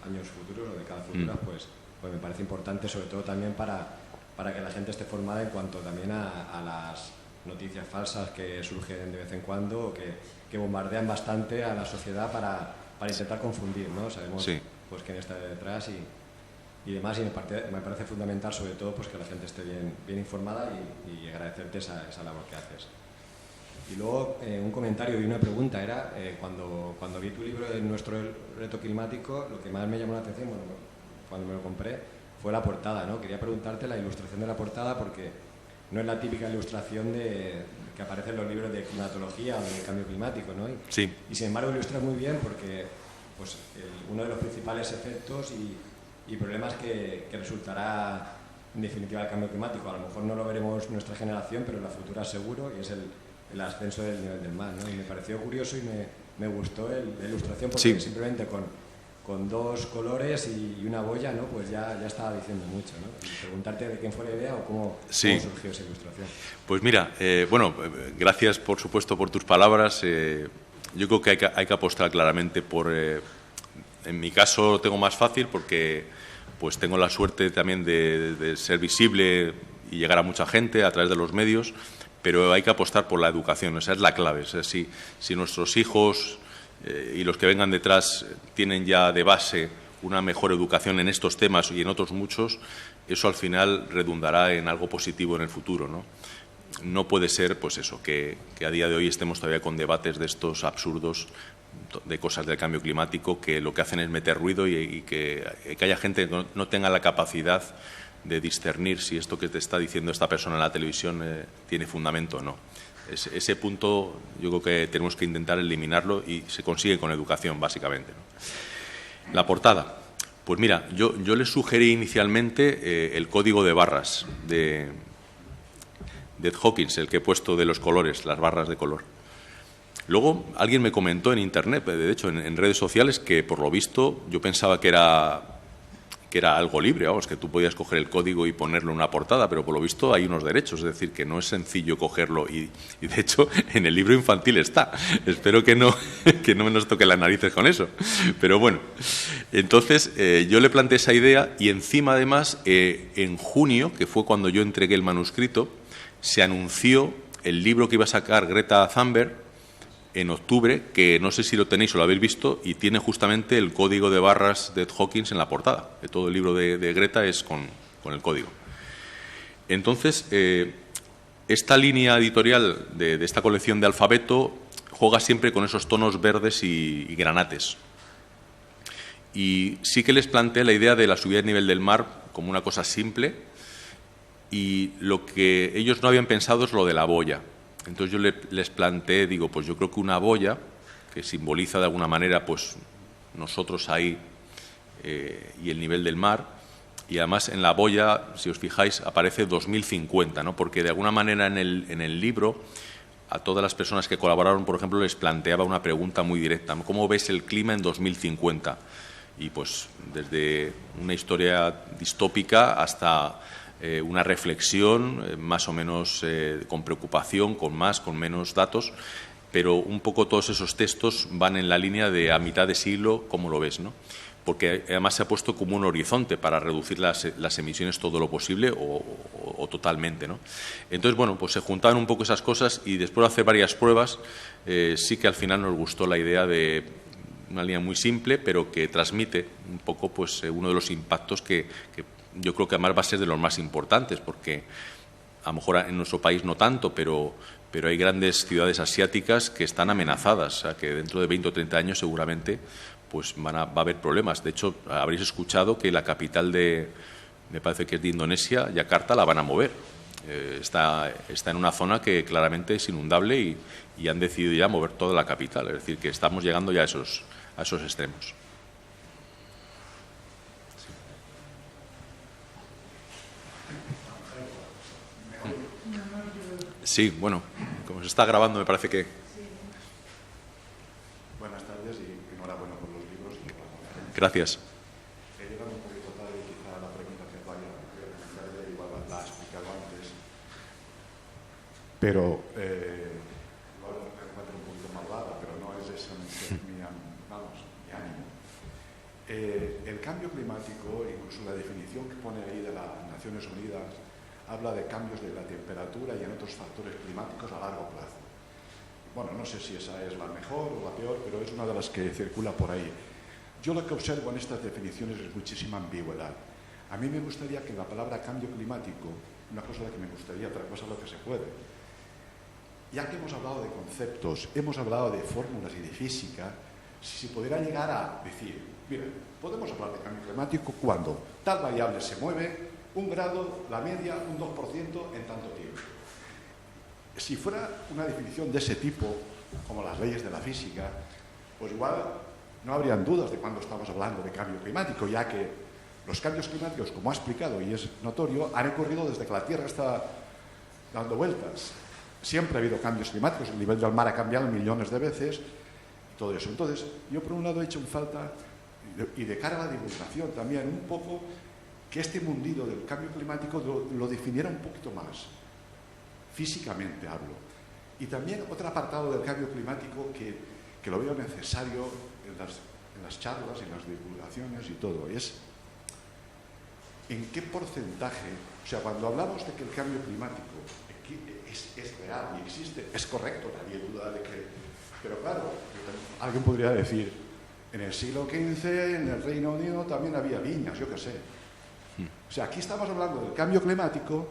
años futuros o décadas futuras, pues me parece importante, sobre todo también para que la gente esté formada en cuanto también a las noticias falsas que surgen de vez en cuando o que bombardean bastante a la sociedad para intentar confundir, ¿no? Sabemos pues quién está detrás y demás, y me parece fundamental sobre todo pues que la gente esté bien informada y agradecerte esa labor que haces. Y luego un comentario y una pregunta era, cuando vi tu libro de Nuestro reto climático, lo que más me llamó la atención, bueno, cuando me lo compré, fue la portada, ¿no? Quería preguntarte la ilustración de la portada, porque no es la típica ilustración que aparece en los libros de climatología o de cambio climático, ¿no? Y sin embargo ilustras muy bien porque pues, uno de los principales efectos y problemas que resultará en definitiva el cambio climático, a lo mejor no lo veremos nuestra generación, pero en la futura seguro, y es el ascenso del nivel del mar, ¿no? Y me pareció curioso y me gustó la ilustración porque simplemente con dos colores y una boya, ¿no? Pues ya estaba diciendo mucho, ¿no? Y preguntarte de quién fue la idea o cómo surgió esa ilustración. Pues mira, gracias por supuesto por tus palabras. Yo creo que hay que apostar claramente por... en mi caso lo tengo más fácil porque pues tengo la suerte también de ser visible y llegar a mucha gente a través de los medios, pero hay que apostar por la educación, esa es la clave. O sea, si nuestros hijos y los que vengan detrás tienen ya de base una mejor educación en estos temas y en otros muchos, eso al final redundará en algo positivo en el futuro, ¿no? No puede ser, pues eso, que a día de hoy estemos todavía con debates de estos absurdos de cosas del cambio climático que lo que hacen es meter ruido y que haya gente que no tenga la capacidad de discernir si esto que te está diciendo esta persona en la televisión tiene fundamento o no. Ese punto yo creo que tenemos que intentar eliminarlo y se consigue con educación, básicamente, ¿no? La portada. Pues mira, yo les sugerí inicialmente el código de barras de Hawkins, el que he puesto de los colores, las barras de color. Luego alguien me comentó en Internet, de hecho en redes sociales, que por lo visto yo pensaba que era algo libre, vamos, que tú podías coger el código y ponerlo en una portada, pero por lo visto hay unos derechos, es decir, que no es sencillo cogerlo y de hecho en el libro infantil está. Espero que no me nos toque las narices con eso. Pero bueno, entonces yo le planteé esa idea y encima además en junio, que fue cuando yo entregué el manuscrito, se anunció el libro que iba a sacar Greta Thunberg en octubre, que no sé si lo tenéis o lo habéis visto, y tiene justamente el código de barras de Hawkins en la portada. Todo el libro de Greta es con el código. Entonces, esta línea editorial de esta colección de Alfabeto juega siempre con esos tonos verdes y granates. Y sí que les planteé la idea de la subida del nivel del mar como una cosa simple, y lo que ellos no habían pensado es lo de la boya. Entonces yo les planteé, digo, pues yo creo que una boya que simboliza de alguna manera pues nosotros ahí y el nivel del mar, y además en la boya, si os fijáis, aparece 2050, ¿no? Porque de alguna manera en el libro a todas las personas que colaboraron, por ejemplo, les planteaba una pregunta muy directa: ¿cómo ves el clima en 2050? Y pues desde una historia distópica hasta una reflexión más o menos con preocupación, con más, con menos datos, pero un poco todos esos textos van en la línea de a mitad de siglo, ¿cómo lo ves, no? Porque además se ha puesto como un horizonte para reducir las emisiones todo lo posible o totalmente, ¿no? Entonces, bueno, pues se juntaban un poco esas cosas y después de hacer varias pruebas sí que al final nos gustó la idea de una línea muy simple, pero que transmite un poco pues uno de los impactos que yo creo que además va a ser de los más importantes, porque a lo mejor en nuestro país no tanto, pero hay grandes ciudades asiáticas que están amenazadas, o sea, que dentro de 20 o 30 años seguramente pues va a haber problemas. De hecho, habréis escuchado que la capital me parece que es de Indonesia, Yakarta, la van a mover. Está en una zona que claramente es inundable y han decidido ya mover toda la capital. Es decir, que estamos llegando ya a esos extremos. Sí, bueno, como se está grabando me parece que... Buenas tardes y enhorabuena por los libros. Gracias. llegado un poquito tarde y quizá la pregunta que vaya a realizar igual la ha explicado antes, pero igual me encuentro un poquito malvada, pero no es ese mi ánimo. El cambio climático, incluso la definición que pone ahí de las Naciones Unidas, habla de cambios de la temperatura y en otros factores climáticos a largo plazo. Bueno, no sé si esa es la mejor o la peor, pero es una de las que circula por ahí. Yo lo que observo en estas definiciones es muchísima ambigüedad. A mí me gustaría que la palabra cambio climático, una cosa es la que me gustaría, otra cosa es lo que se puede. Ya que hemos hablado de conceptos, hemos hablado de fórmulas y de física, si se pudiera llegar a decir, mira, podemos hablar de cambio climático cuando tal variable se mueve 1 grado, la media, un 2% en tanto tiempo. Si fuera una definición de ese tipo, como las leyes de la física, pues igual no habrían dudas de cuando estamos hablando de cambio climático, ya que los cambios climáticos, como ha explicado y es notorio, han ocurrido desde que la Tierra está dando vueltas. Siempre ha habido cambios climáticos, el nivel del mar ha cambiado millones de veces, y todo eso. Entonces, yo por un lado he hecho en falta, y de cara a la divulgación también, un poco que este mundillo del cambio climático lo definiera un poquito más. Físicamente hablo. Y también otro apartado del cambio climático que lo veo necesario en las charlas, en las divulgaciones y todo, es en qué porcentaje, o sea, cuando hablamos de que el cambio climático es real y existe, es correcto, nadie duda de que... Pero claro, alguien podría decir, en el siglo XV, en el Reino Unido también había viñas, yo qué sé. O sea, aquí estamos hablando del cambio climático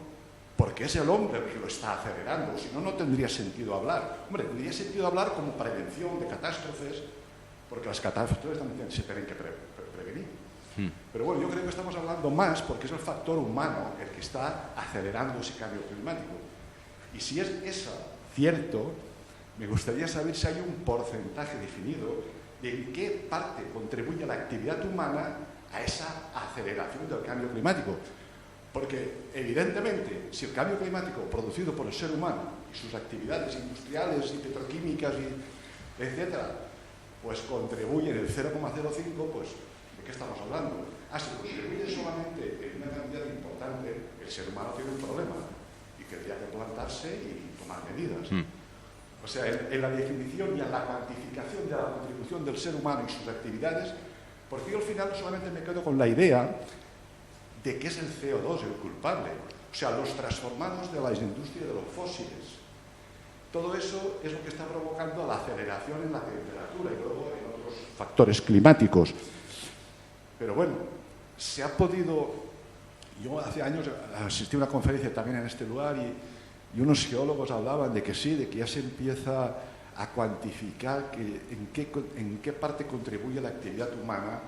porque es el hombre el que lo está acelerando, si no, no tendría sentido hablar. Hombre, tendría sentido hablar como prevención de catástrofes, porque las catástrofes también se tienen que prevenir. Pero bueno, yo creo que estamos hablando más porque es el factor humano el que está acelerando ese cambio climático. Y si es eso cierto, me gustaría saber si hay un porcentaje definido de en qué parte contribuye la actividad humana a esa aceleración del cambio climático. Porque, evidentemente, si el cambio climático producido por el ser humano y sus actividades industriales y petroquímicas, etcétera, pues contribuye en el 0,05, pues, ¿de qué estamos hablando? Si contribuye solamente en una cantidad importante, el ser humano tiene un problema y tendría que plantarse y tomar medidas. O sea, en la definición y en la cuantificación de la contribución del ser humano y sus actividades, porque yo al final solamente me quedo con la idea de que es el CO2 el culpable, o sea, los transformados de la industria de los fósiles. Todo eso es lo que está provocando la aceleración en la temperatura y luego en otros factores climáticos. Pero bueno, se ha podido... Yo hace años asistí a una conferencia también en este lugar y unos geólogos hablaban de que sí, de que ya se empieza a cuantificar en qué parte contribuye la actividad humana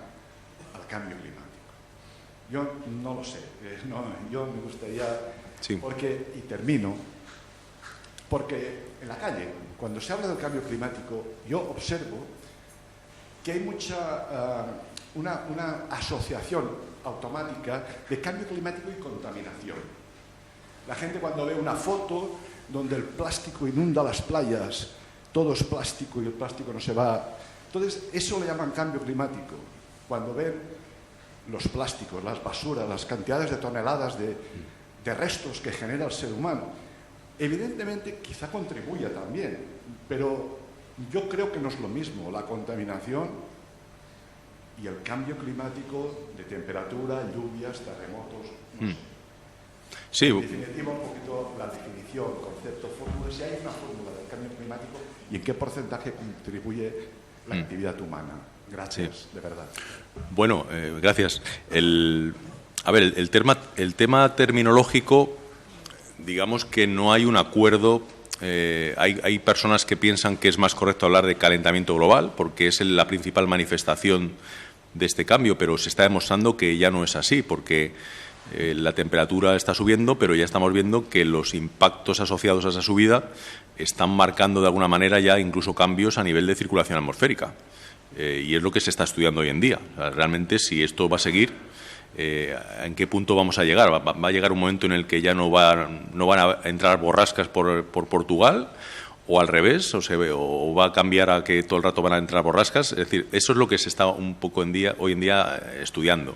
al cambio climático. Yo no lo sé, yo me gustaría, sí. Porque, y termino, porque en la calle, cuando se habla del cambio climático, yo observo que hay una asociación automática de cambio climático y contaminación. La gente cuando ve una foto donde el plástico inunda las playas, todo es plástico y el plástico no se va. Entonces, eso le llaman cambio climático. Cuando ven los plásticos, las basuras, las cantidades de toneladas de restos que genera el ser humano. Evidentemente, quizá contribuya también, pero yo creo que no es lo mismo la contaminación y el cambio climático de temperatura, lluvias, terremotos. No sé. Sí. En definitiva, un poquito la definición, concepto, fórmula, si hay una fórmula del cambio climático y en qué porcentaje contribuye la actividad humana. Gracias, sí. De verdad. Bueno, gracias. El tema terminológico, digamos que no hay un acuerdo. Hay personas que piensan que es más correcto hablar de calentamiento global porque es la principal manifestación de este cambio, pero se está demostrando que ya no es así porque la temperatura está subiendo, pero ya estamos viendo que los impactos asociados a esa subida están marcando de alguna manera ya incluso cambios a nivel de circulación atmosférica. Y es lo que se está estudiando hoy en día. O sea, realmente, si esto va a seguir, ¿en qué punto vamos a llegar? ¿Va a llegar un momento en el que ya no van a entrar borrascas por Portugal? ¿O al revés? ¿O va a cambiar a que todo el rato van a entrar borrascas? Es decir, eso es lo que se está un poco hoy en día estudiando.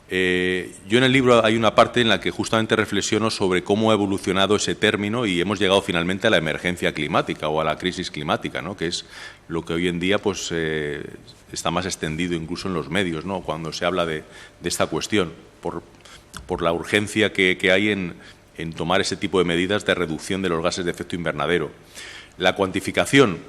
Yo en el libro hay una parte en la que justamente reflexiono sobre cómo ha evolucionado ese término y hemos llegado finalmente a la emergencia climática o a la crisis climática, ¿no? Que es lo que hoy en día pues, está más extendido incluso en los medios, ¿no? Cuando se habla de esta cuestión, por la urgencia que hay en tomar ese tipo de medidas de reducción de los gases de efecto invernadero. La cuantificación,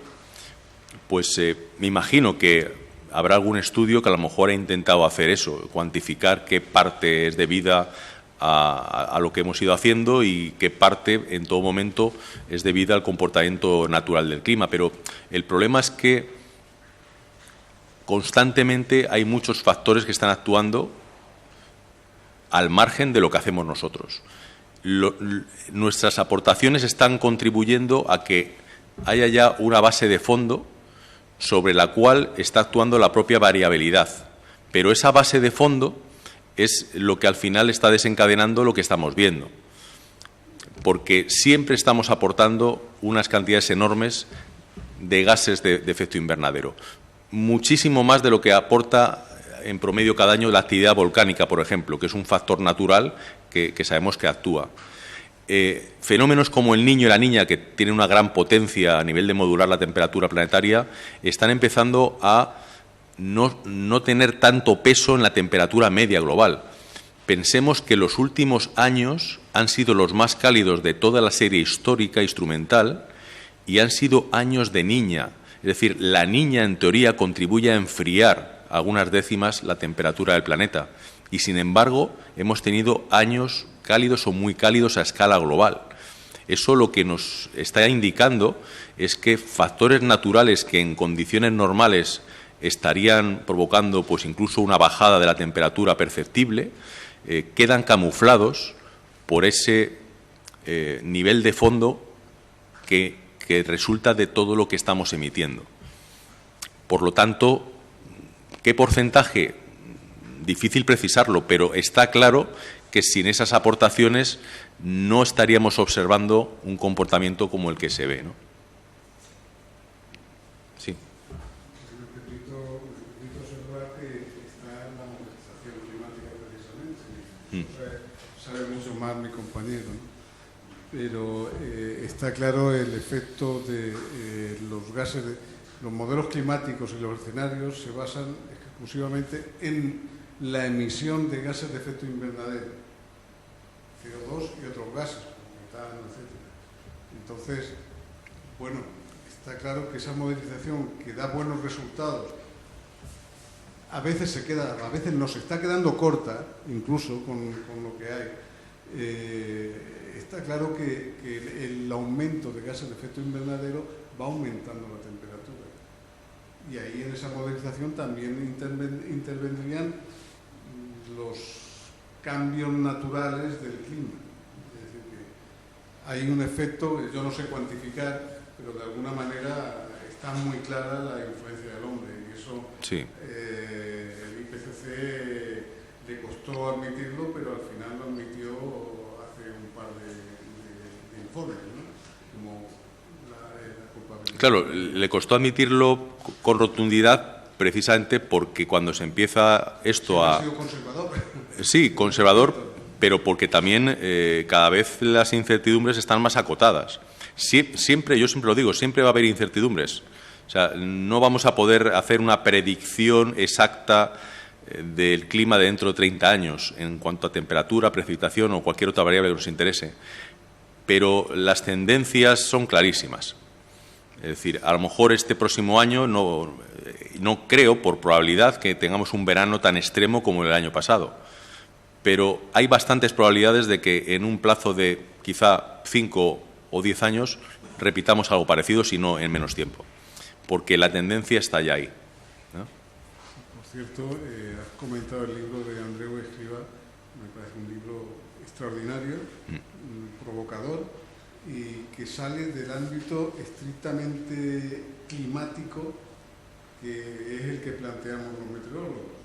pues me imagino que habrá algún estudio que a lo mejor ha intentado hacer eso, cuantificar qué parte es debida a lo que hemos ido haciendo y qué parte en todo momento es debida al comportamiento natural del clima. Pero el problema es que constantemente hay muchos factores que están actuando al margen de lo que hacemos nosotros. Nuestras aportaciones están contribuyendo a que haya ya una base de fondo sobre la cual está actuando la propia variabilidad. Pero esa base de fondo es lo que al final está desencadenando lo que estamos viendo. Porque siempre estamos aportando unas cantidades enormes de gases de efecto invernadero. Muchísimo más de lo que aporta en promedio cada año la actividad volcánica, por ejemplo, que es un factor natural que sabemos que actúa. Fenómenos como el niño y la niña, que tienen una gran potencia a nivel de modular la temperatura planetaria, están empezando a no tener tanto peso en la temperatura media global. Pensemos que los últimos años han sido los más cálidos de toda la serie histórica instrumental y han sido años de niña. Es decir, la niña en teoría contribuye a enfriar algunas décimas la temperatura del planeta y sin embargo hemos tenido años cálidos o muy cálidos a escala global. Eso lo que nos está indicando es que factores naturales que en condiciones normales estarían provocando pues incluso una bajada de la temperatura perceptible, quedan camuflados por ese nivel de fondo que resulta de todo lo que estamos emitiendo. Por lo tanto, ¿qué porcentaje? Difícil precisarlo, pero está claro que sin esas aportaciones no estaríamos observando un comportamiento como el que se ve, ¿no? Sí. Necesito observar que está en la movilización climática precisamente. Sabe mucho más mi compañero, ¿no? Pero está claro el efecto de los gases, los modelos climáticos y los escenarios se basan exclusivamente en la emisión de gases de efecto invernadero, CO2 y otros gases, como metano, etc. Entonces, bueno, está claro que esa modelización que da buenos resultados a veces nos está quedando corta, incluso con lo que hay. Está claro que el aumento de gases de efecto invernadero va aumentando la temperatura. Y ahí en esa modelización también intervendrían los cambios naturales del clima. Es decir, que hay un efecto que yo no sé cuantificar, pero de alguna manera está muy clara la influencia del hombre. Y eso Sí. El IPCC le costó admitirlo, pero al final lo admitió hace un par de informes, ¿no? Como la culpabilidad. Claro, le costó admitirlo con rotundidad precisamente porque cuando se empieza esto ha sido conservador. Sí, conservador, pero porque también cada vez las incertidumbres están más acotadas. Siempre, yo siempre lo digo, siempre va a haber incertidumbres. O sea, no vamos a poder hacer una predicción exacta del clima de dentro de 30 años en cuanto a temperatura, precipitación o cualquier otra variable que nos interese. Pero las tendencias son clarísimas. Es decir, a lo mejor este próximo año no creo, por probabilidad, que tengamos un verano tan extremo como el año pasado. Pero hay bastantes probabilidades de que en un plazo de quizá 5 o 10 años repitamos algo parecido, si no en menos tiempo. Porque la tendencia está ya ahí, ¿no? Por cierto, has comentado el libro de Andreu Escrivá, me parece un libro extraordinario, provocador, y que sale del ámbito estrictamente climático, que es el que planteamos los meteorólogos.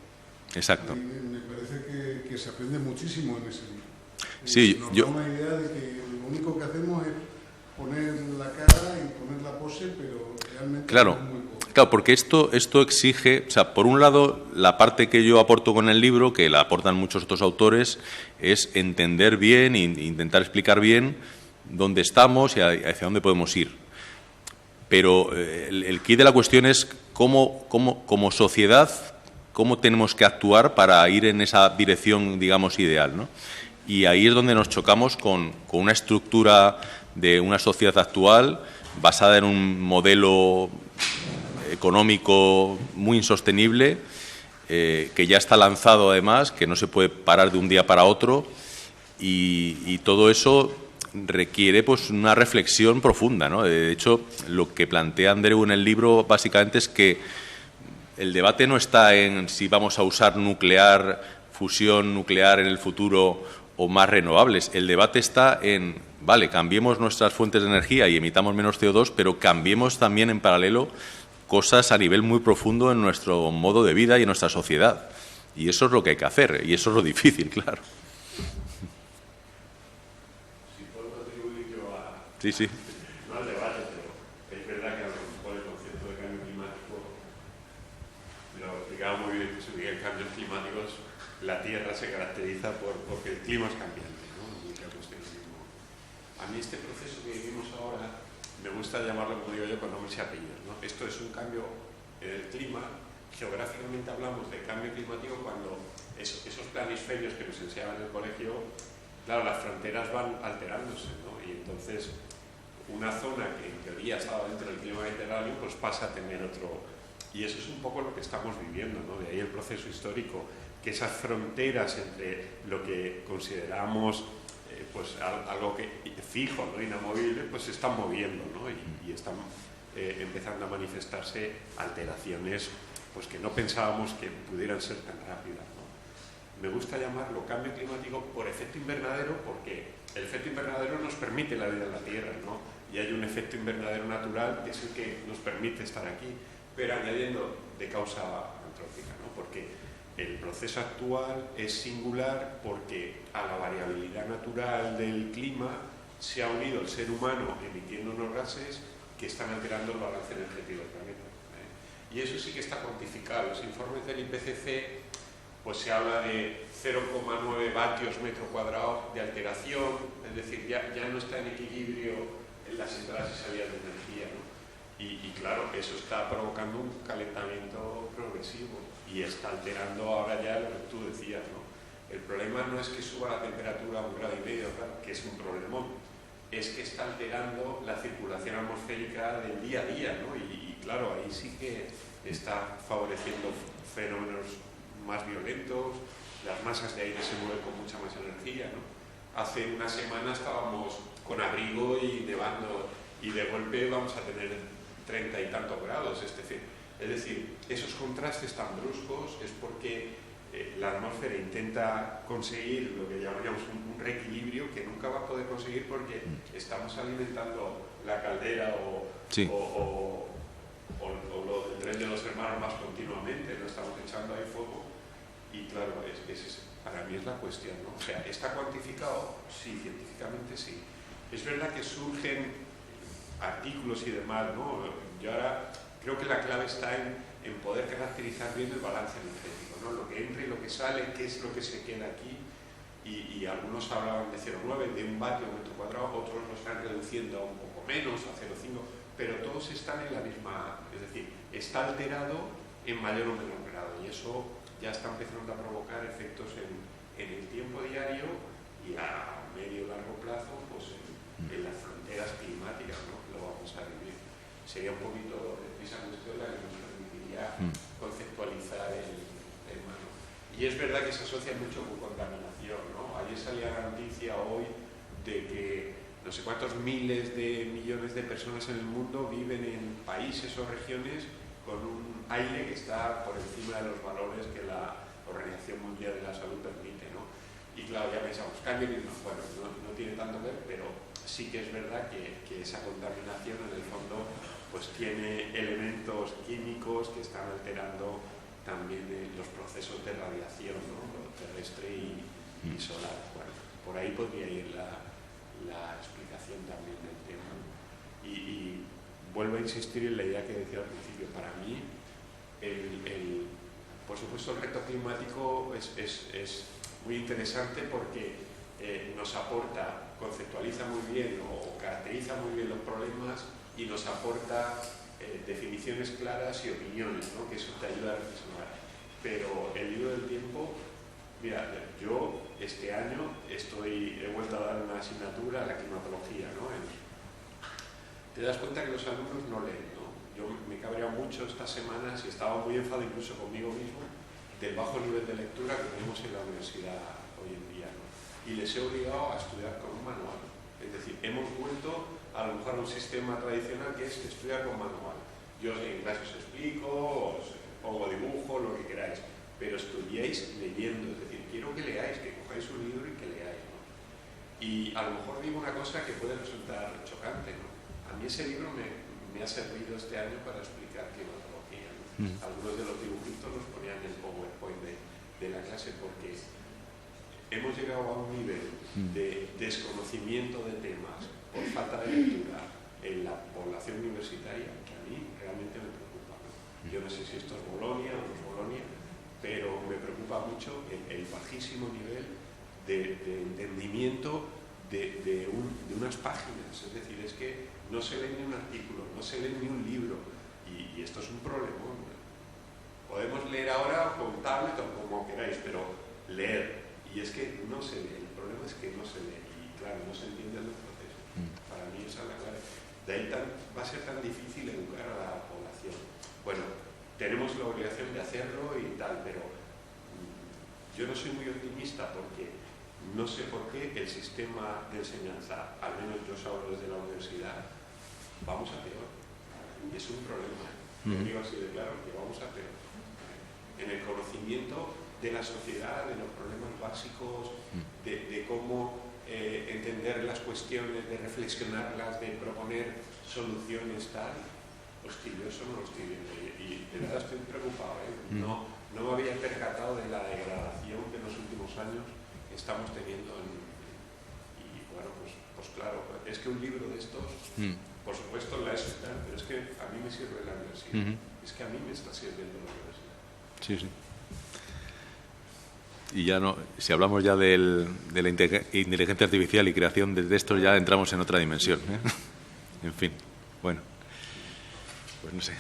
Exacto. Y me parece que se aprende muchísimo en ese libro. Sí, nos da una idea de que lo único que hacemos es poner la cara y poner la pose, pero realmente claro, es muy poco. claro, porque esto exige, o sea, por un lado, la parte que yo aporto con el libro, que la aportan muchos otros autores, es entender bien e intentar explicar bien dónde estamos y hacia dónde podemos ir. Pero el quid de la cuestión es como sociedad, cómo tenemos que actuar para ir en esa dirección, digamos, ideal, ¿no? Y ahí es donde nos chocamos con una estructura de una sociedad actual basada en un modelo económico muy insostenible, que ya está lanzado además, que no se puede parar de un día para otro, y todo eso requiere pues una reflexión profunda, ¿no? De hecho, lo que plantea Andreu en el libro básicamente es que el debate no está en si vamos a usar fusión nuclear en el futuro o más renovables. El debate está en, vale, cambiemos nuestras fuentes de energía y emitamos menos CO2, pero cambiemos también en paralelo cosas a nivel muy profundo en nuestro modo de vida y en nuestra sociedad. Y eso es lo que hay que hacer, y eso es lo difícil, claro. Sí, sí. No al debate, pero es verdad que a lo mejor el concepto de cambio climático lo explicaba muy bien José Miguel. Cambios climáticos, la Tierra se caracteriza porque el clima es cambiante, ¿no? A mí este proceso que vivimos ahora me gusta llamarlo, como digo yo, con nombres y apellidos, ¿no? Esto es un cambio en el clima. Geográficamente hablamos de cambio climático cuando esos planisferios que nos enseñaban en el colegio, claro, las fronteras van alterándose, ¿no? Y entonces una zona que en teoría estaba dentro del clima mediterráneo pues pasa a tener otro, y eso es un poco lo que estamos viviendo, ¿no? De ahí el proceso histórico, que esas fronteras entre lo que consideramos pues algo que fijo, ¿no? Inamovible, pues se están moviendo, ¿no? Y están empezando a manifestarse alteraciones pues que no pensábamos que pudieran ser tan rápidas, ¿no? Me gusta llamarlo cambio climático por efecto invernadero, porque el efecto invernadero nos permite la vida en la Tierra, ¿no? Y hay un efecto invernadero natural que es el que nos permite estar aquí, pero añadiendo de causa antrópica, ¿no? Porque el proceso actual es singular porque a la variabilidad natural del clima se ha unido el ser humano emitiendo unos gases que están alterando el balance energético del planeta, ¿eh? Y eso sí que está cuantificado. Los informes del IPCC pues se habla de 0,9 vatios metro cuadrado de alteración, es decir, ya no está en equilibrio en las entradas y salidas de energía, ¿no? Y claro, eso está provocando un calentamiento progresivo y está alterando ahora ya lo que tú decías, ¿no? El problema no es que suba la temperatura a 1,5 grados, claro, que es un problemón, es que está alterando la circulación atmosférica del día a día, ¿no? Y claro, ahí sí que está favoreciendo fenómenos más violentos, las masas de aire se mueven con mucha más energía, ¿no? Hace una semana estábamos con abrigo y nevando y de golpe vamos a tener 30 y tantos grados, es decir, esos contrastes tan bruscos es porque la atmósfera intenta conseguir lo que llamaríamos un reequilibrio que nunca va a poder conseguir porque estamos alimentando la caldera o el tren de los hermanos más continuamente, lo estamos echando ahí fuego. Y claro, para mí es la cuestión, ¿no? O sea, ¿está cuantificado? Sí, científicamente sí. Es verdad que surgen artículos y demás, ¿no? Yo ahora creo que la clave está en poder caracterizar bien el balance energético, ¿no? Lo que entra y lo que sale, qué es lo que se queda aquí. Y algunos hablaban de 0,9, de 1 vatio metro cuadrado, otros lo están reduciendo a un poco menos, a 0,5, pero todos están en la misma, es decir, está alterado en mayor o menor grado, y eso ya está empezando a provocar efectos en el tiempo diario y a medio y largo plazo pues en las fronteras climáticas, ¿no? Lo vamos a vivir. Sería un poquito esa cuestión la que nos permitiría conceptualizar el tema, ¿no? Y es verdad que se asocia mucho con contaminación, ¿no? Ayer salía la noticia hoy de que no sé cuántos miles de millones de personas en el mundo viven en países o regiones con un aire que está por encima de los valores que la Organización Mundial de la Salud permite, ¿no? Y claro, ya pensamos, cambio climático, bueno, no tiene tanto que ver, pero sí que es verdad que esa contaminación en el fondo pues tiene elementos químicos que están alterando también los procesos de radiación, ¿no? Terrestre y solar. Bueno, por ahí podría ir la explicación también del tema. Y vuelvo a insistir en la idea que decía al principio. Para mí, por supuesto, el reto climático es muy interesante porque nos aporta, conceptualiza muy bien o caracteriza muy bien los problemas y nos aporta definiciones claras y opiniones, ¿no? Que eso te ayuda a reflexionar. Pero el libro del tiempo, mira, yo este año he vuelto a dar una asignatura a la climatología, ¿no? Te das cuenta que los alumnos no leen, ¿no? Yo me he cabreado mucho estas semanas y estaba muy enfadado incluso conmigo mismo del bajo nivel de lectura que tenemos en la universidad hoy en día, ¿no? Y les he obligado a estudiar con un manual. Es decir, hemos vuelto a lo mejor a un sistema tradicional que es estudiar con manual. Yo en clase os explico, os pongo dibujo, lo que queráis, pero estudiéis leyendo. Es decir, quiero que leáis, que cojáis un libro y que leáis, ¿no? Y a lo mejor digo una cosa que puede resultar chocante, ¿no? A mí ese libro me ha servido este año para explicar climatología, ¿no? Algunos de los dibujitos los ponían en el PowerPoint de la clase porque hemos llegado a un nivel de desconocimiento de temas por falta de lectura en la población universitaria que a mí realmente me preocupa, ¿no? Yo no sé si esto es Bolonia o no es Bolonia, pero me preocupa mucho el bajísimo nivel de entendimiento de unas páginas. Es decir, es que no se lee ni un artículo, no se lee ni un libro, y esto es un problema, ¿no? Podemos leer ahora con tablet o como queráis, pero leer, y es que no se lee, el problema es que no se lee, y claro, no se entiende el proceso. Para mí esa es la clave. De ahí va a ser tan difícil educar a la población. Bueno, tenemos la obligación de hacerlo y tal, pero yo no soy muy optimista porque no sé por qué el sistema de enseñanza, al menos yo os hablo desde la universidad, vamos a peor. Y es un problema. Yo digo así de claro que vamos a peor. En el conocimiento de la sociedad, de los problemas básicos, de cómo entender las cuestiones, de reflexionarlas, de proponer soluciones tal. Hostia, yo eso no lo estoy viendo y de verdad estoy preocupado, ¿eh? No me había percatado de la degradación que en los últimos años estamos teniendo y bueno, pues claro, es que un libro de estos, por supuesto la ESO está, pero es que a mí me sirve la universidad, es que a mí me está sirviendo la universidad. Sí, sí. Y ya no, si hablamos ya de la inteligencia artificial y creación de textos, ya entramos en otra dimensión, ¿eh? En fin, bueno, pues no sé.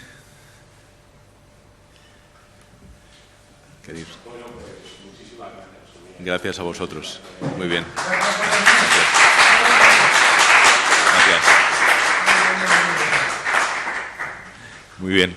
¿Qué dices? Bueno, pues muchísimas gracias. Gracias a vosotros. Muy bien. Gracias. Muy bien.